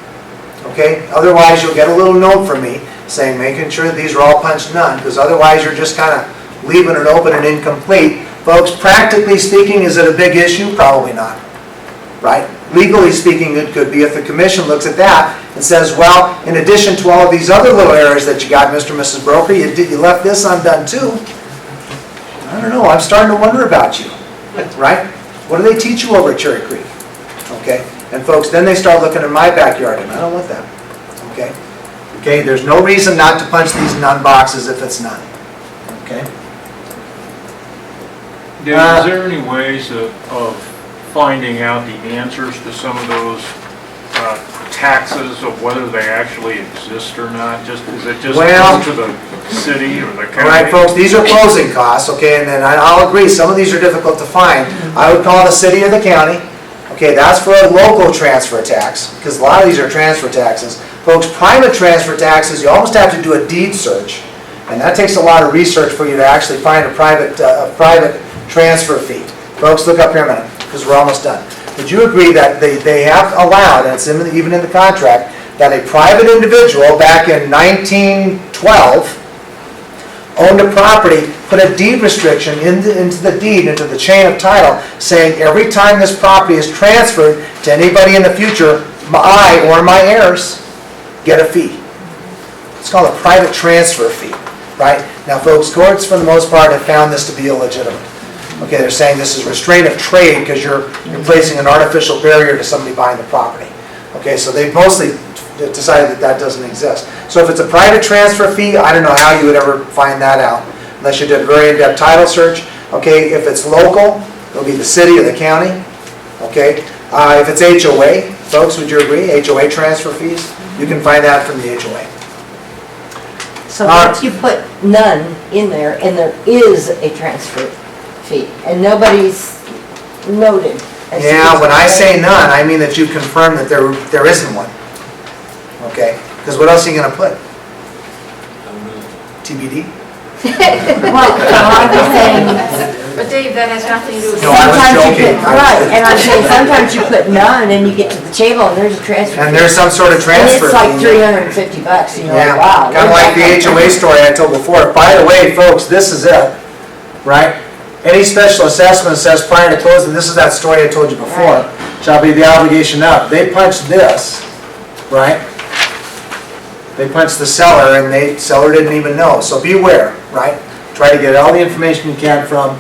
Okay, otherwise you'll get a little note from me saying, making sure that these are all punched none, because otherwise you're just kind of leaving it open and incomplete. Folks, practically speaking, is it a big issue? Probably not, right? Legally speaking, it could be if the commission looks at that and says, well, in addition to all of these other little errors that you got, Mr. and Mrs. Broker, you left this undone too. I don't know, I'm starting to wonder about you, right? What do they teach you over at Cherry Creek? Okay, and folks, then they start looking in my backyard, and I don't want that, okay? Okay, there's no reason not to punch these none boxes if it's none, okay? Dave, is there any ways of finding out the answers to some of those taxes, of whether they actually exist or not? Is it just Well, up to the city or the county? All right, folks, these are closing costs, okay, and then I'll agree, some of these are difficult to find. I would call the city or the county, okay, that's for a local transfer tax, because a lot of these are transfer taxes. Folks, private transfer taxes, you almost have to do a deed search, and that takes a lot of research for you to actually find a private transfer fee. Folks, look up here a minute, because we're almost done. Would you agree that they have allowed, and it's even in the contract, that a private individual back in 1912 owned a property, put a deed restriction into the deed, into the chain of title, saying every time this property is transferred to anybody in the future, I or my heirs get a fee. It's called a private transfer fee, right? Now, folks, courts for the most part have found this to be illegitimate. Okay, they're saying this is restraint of trade because you're placing an artificial barrier to somebody buying the property. Okay, so they've mostly decided that doesn't exist. So if it's a private transfer fee, I don't know how you would ever find that out unless you did a very in-depth title search. Okay, if it's local, it'll be the city or the county. Okay, if it's HOA, folks, would you agree? HOA transfer fees, you can find that from the HOA. So once you put none in there, and there is a transfer fee, and nobody's noted. as to Yeah, what's when I going say on. none, I mean that you confirm that there isn't one. Okay, because what else are you gonna put? TBD? Well, I'm just saying, But Dave, that has nothing to do with. No, I was sometimes you joking. put, right, and I'm saying sometimes you put none, and you get to the table, and there's a transfer. And fee. there's some sort of And transfer it's like fee. $350, and you're Yeah, like, wow. kind of like the HOA story I told before. By the way, folks, this is it, right? Any special assessment says prior to closing, this is that story I told you before, shall be the obligation of. They punched this, right? They punched the seller, and the seller didn't even know. So beware, right? Try to get all the information you can from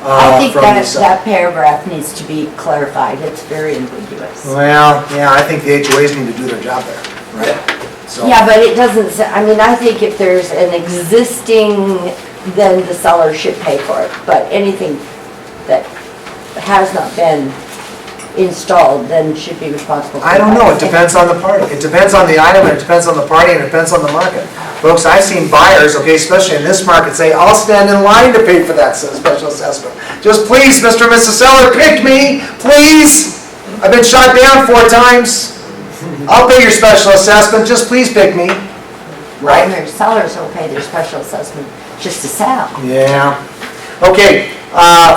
I think from that, the that paragraph needs to be clarified, it's very ambiguous. Well, yeah, I think the HOAs need to do their job there, right? So- Yeah, but it doesn't, I mean, I think if there's an existing, then the seller should pay for it, but anything that has not been installed, then should be responsible for it. I don't know, it depends on the party. It depends on the item, and it depends on the party, and it depends on the market. Folks, I've seen buyers, okay, especially in this market, say, I'll stand in line to pay for that special assessment. Just please, Mr. and Mrs. Seller, pick me, please. I've been shot down 4 times. I'll pay your special assessment, just please pick me. Right, and their sellers will pay their special assessment just to sell. Yeah. Okay,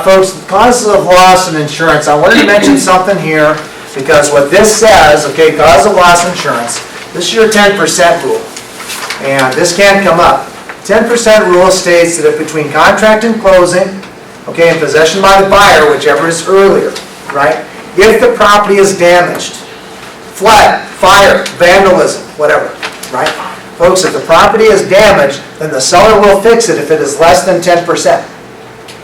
folks, causes of loss and insurance. I wanted to mention something here, because what this says, okay, cause of loss insurance, this is your 10% rule. And this can come up. 10% rule states that if between contract and closing, okay, and possession by the buyer, whichever is earlier, right? If the property is damaged, flood, fire, vandalism, whatever, right? Folks, if the property is damaged, then the seller will fix it if it is less than 10%.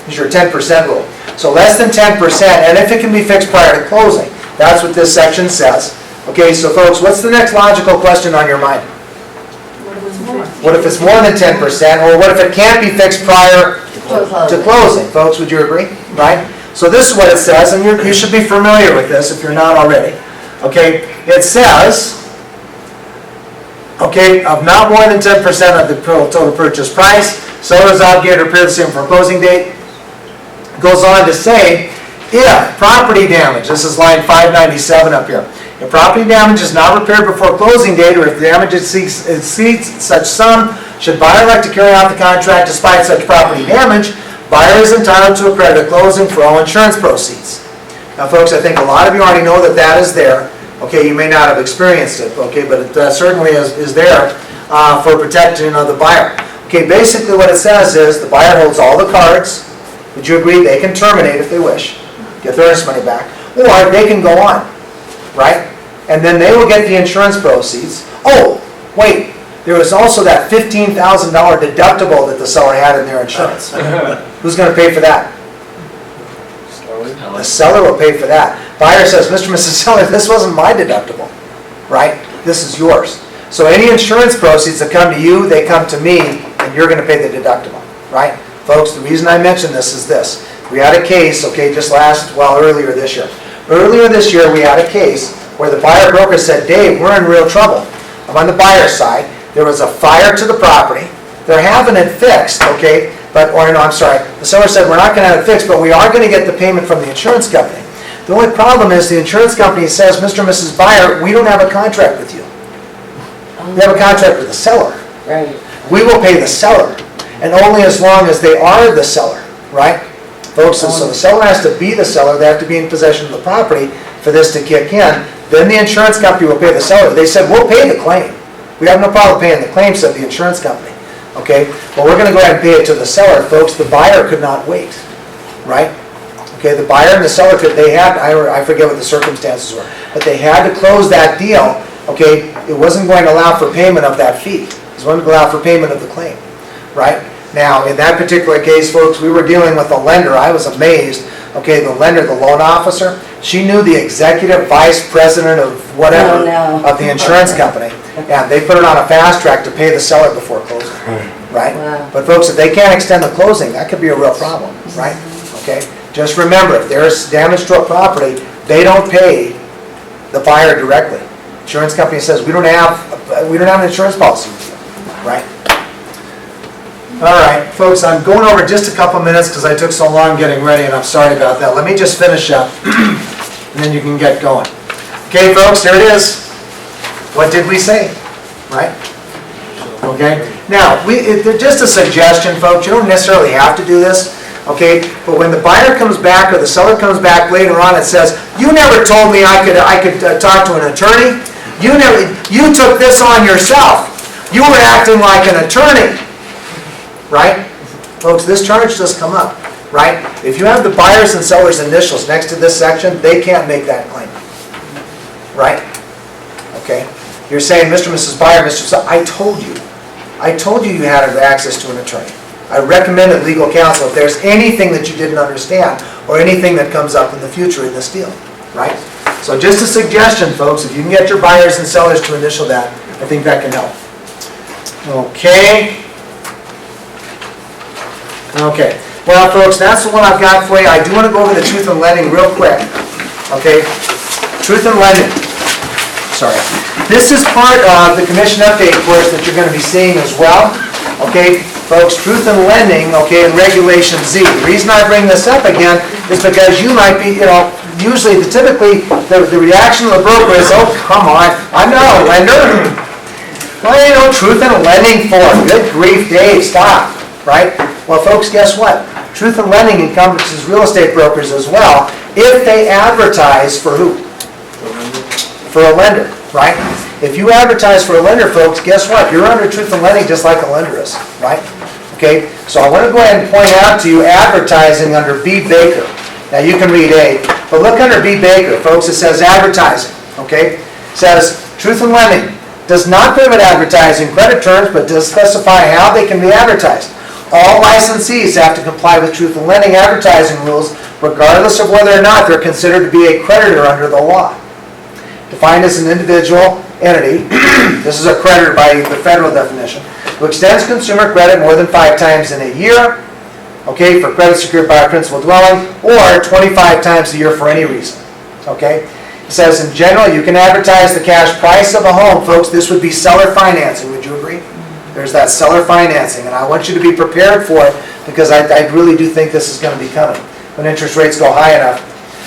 This is your 10% rule. So less than 10%, and if it can be fixed prior to closing. That's what this section says. Okay, so folks, what's the next logical question on your mind? What if it's more than 10%, or what if it can't be fixed prior to closing? Folks, would you agree? Right? So this is what it says, and you should be familiar with this if you're not already. Okay, it says, okay, of not more than 10% of the total purchase price, seller is obligated to repair the same for closing date. Goes on to say, if property damage, this is line 597 up here, if property damage is not repaired before closing date, or if damage exceeds such sum, should buyer elect to carry out the contract despite such property damage, Buyer is entitled to a credit at closing for all insurance proceeds. Now, folks, I think a lot of you already know that that is there. Okay, you may not have experienced it, okay, but it certainly is there for protection of the buyer. Okay, basically what it says is the buyer holds all the cards. Would you agree? They can terminate if they wish, get their earnest money back, or they can go on, right? And then they will get the insurance proceeds. Oh, wait, there was also that $15,000 deductible that the seller had in their insurance. Who's going to pay for that? The seller will pay for that. Buyer says, Mr. and Mrs. Seller, this wasn't my deductible, right? This is yours. So any insurance proceeds that come to you, they come to me, and you're going to pay the deductible, right? Folks, the reason I mention this is this. We had a case, okay, earlier this year. Earlier this year, we had a case where the buyer broker said, Dave, we're in real trouble. I'm on the buyer's side. There was a fire to the property. They're having it fixed, okay? The seller said, we're not going to have it fixed, but we are going to get the payment from the insurance company. The only problem is the insurance company says, Mr. and Mrs. Buyer, we don't have a contract with you. We have a contract with the seller. Right. We will pay the seller, and only as long as they are the seller, right? Folks, so the seller has to be the seller, they have to be in possession of the property for this to kick in. Then the insurance company will pay the seller. They said, we'll pay the claim. We have no problem paying the claim, said the insurance company. Okay, well, we're going to go ahead and pay it to the seller, folks. The buyer could not wait, right? Okay, the buyer and the seller I forget what the circumstances were, but they had to close that deal, okay? It wasn't going to allow for payment of that fee. It wasn't going to allow for payment of the claim, right? Now, in that particular case, folks, we were dealing with a lender. I was amazed. Okay, the lender, the loan officer, she knew the executive vice president of whatever, of the insurance company. And they put it on a fast track to pay the seller before closing, right? Wow. But folks, if they can't extend the closing, that could be a real problem, right? Okay, just remember, if there's damage to a property, they don't pay the buyer directly. Insurance company says, we don't have an insurance policy with you, right? All right, folks, I'm going over just a couple minutes because I took so long getting ready, and I'm sorry about that. Let me just finish up, and then you can get going. Okay, folks, here it is. What did we say, right? Okay, now, just a suggestion, folks. You don't necessarily have to do this, okay? But when the buyer comes back or the seller comes back later on and says, you never told me I could talk to an attorney. You took this on yourself. You were acting like an attorney. Right? Folks, this charge does come up, right? If you have the buyer's and seller's initials next to this section, they can't make that claim. Right? Okay? You're saying, Mr. and Mrs. Buyer, Mr. Seller, I told you you had access to an attorney. I recommended legal counsel if there's anything that you didn't understand or anything that comes up in the future in this deal. Right? So just a suggestion, folks, if you can get your buyers and sellers to initial that, I think that can help. Okay. Okay, well, folks, that's the one I've got for you. I do want to go over the truth in lending real quick. Okay, truth in lending. Sorry. This is part of the commission update course that you're going to be seeing as well. Okay, folks, truth in lending, okay, in Regulation Z. The reason I bring this up again is because you might be, usually, typically, the reaction of the broker is, oh, come on, I'm not a lender. What do you know truth in lending for? Good grief, Dave, stop. Right? Well, folks, guess what? Truth in lending encompasses real estate brokers as well, if they advertise for who? For a lender, right? If you advertise for a lender, folks, guess what? You're under truth in lending just like a lender is, right? Okay, so I want to go ahead and point out to you advertising under B. Baker. Now, you can read A, but look under B. Baker, folks. It says advertising, okay? It says truth in lending does not prohibit advertising credit terms, but does specify how they can be advertised. All licensees have to comply with truth in lending advertising rules, regardless of whether or not they're considered to be a creditor under the law. Defined as an individual entity, this is a creditor by the federal definition, who extends consumer credit more than 5 times in a year, okay, for credit secured by a principal dwelling, or 25 times a year for any reason, okay? It says, in general, you can advertise the cash price of a home. Folks, this would be seller financing. Would you agree? There's that seller financing, and I want you to be prepared for it because I really do think this is going to be coming when interest rates go high enough.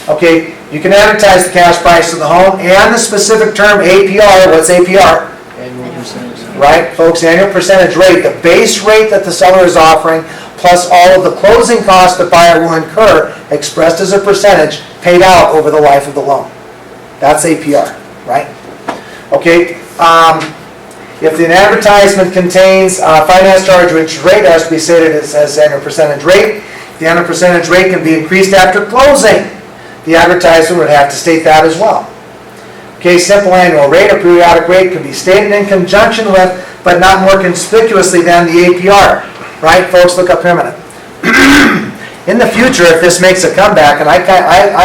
Okay, you can advertise the cash price of the home and the specific term APR. What's APR? Annual percentage. Right, folks, annual percentage rate. The base rate that the seller is offering plus all of the closing costs the buyer will incur, expressed as a percentage, paid out over the life of the loan. That's APR, right? Okay, if the advertisement contains finance charge which rate has to be stated as annual percentage rate, the annual percentage rate can be increased after closing. The advertisement would have to state that as well. Okay, simple annual rate or periodic rate can be stated in conjunction with, but not more conspicuously than the APR. Right, folks, look up here a minute. In the future, if this makes a comeback, and I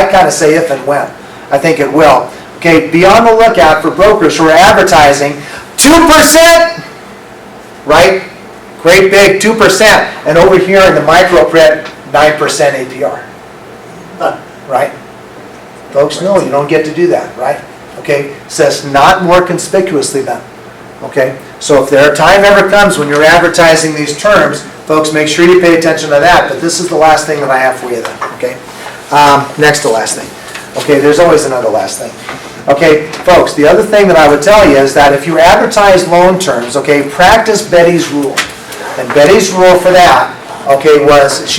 kind of say if and when, I think it will. Okay, be on the lookout for brokers who are advertising 2%, right? Great big 2%, and over here in the micro print, 9% APR. Right? Folks know you don't get to do that, right? Okay, says not more conspicuously than. Okay, so if there a time ever comes when you're advertising these terms, folks, make sure you pay attention to that. But this is the last thing that I have for you then. Okay, next to last thing. Okay, there's always another last thing. Okay, folks, the other thing that I would tell you is that if you advertise loan terms, okay, practice Betty's rule. And Betty's rule for that, okay, was she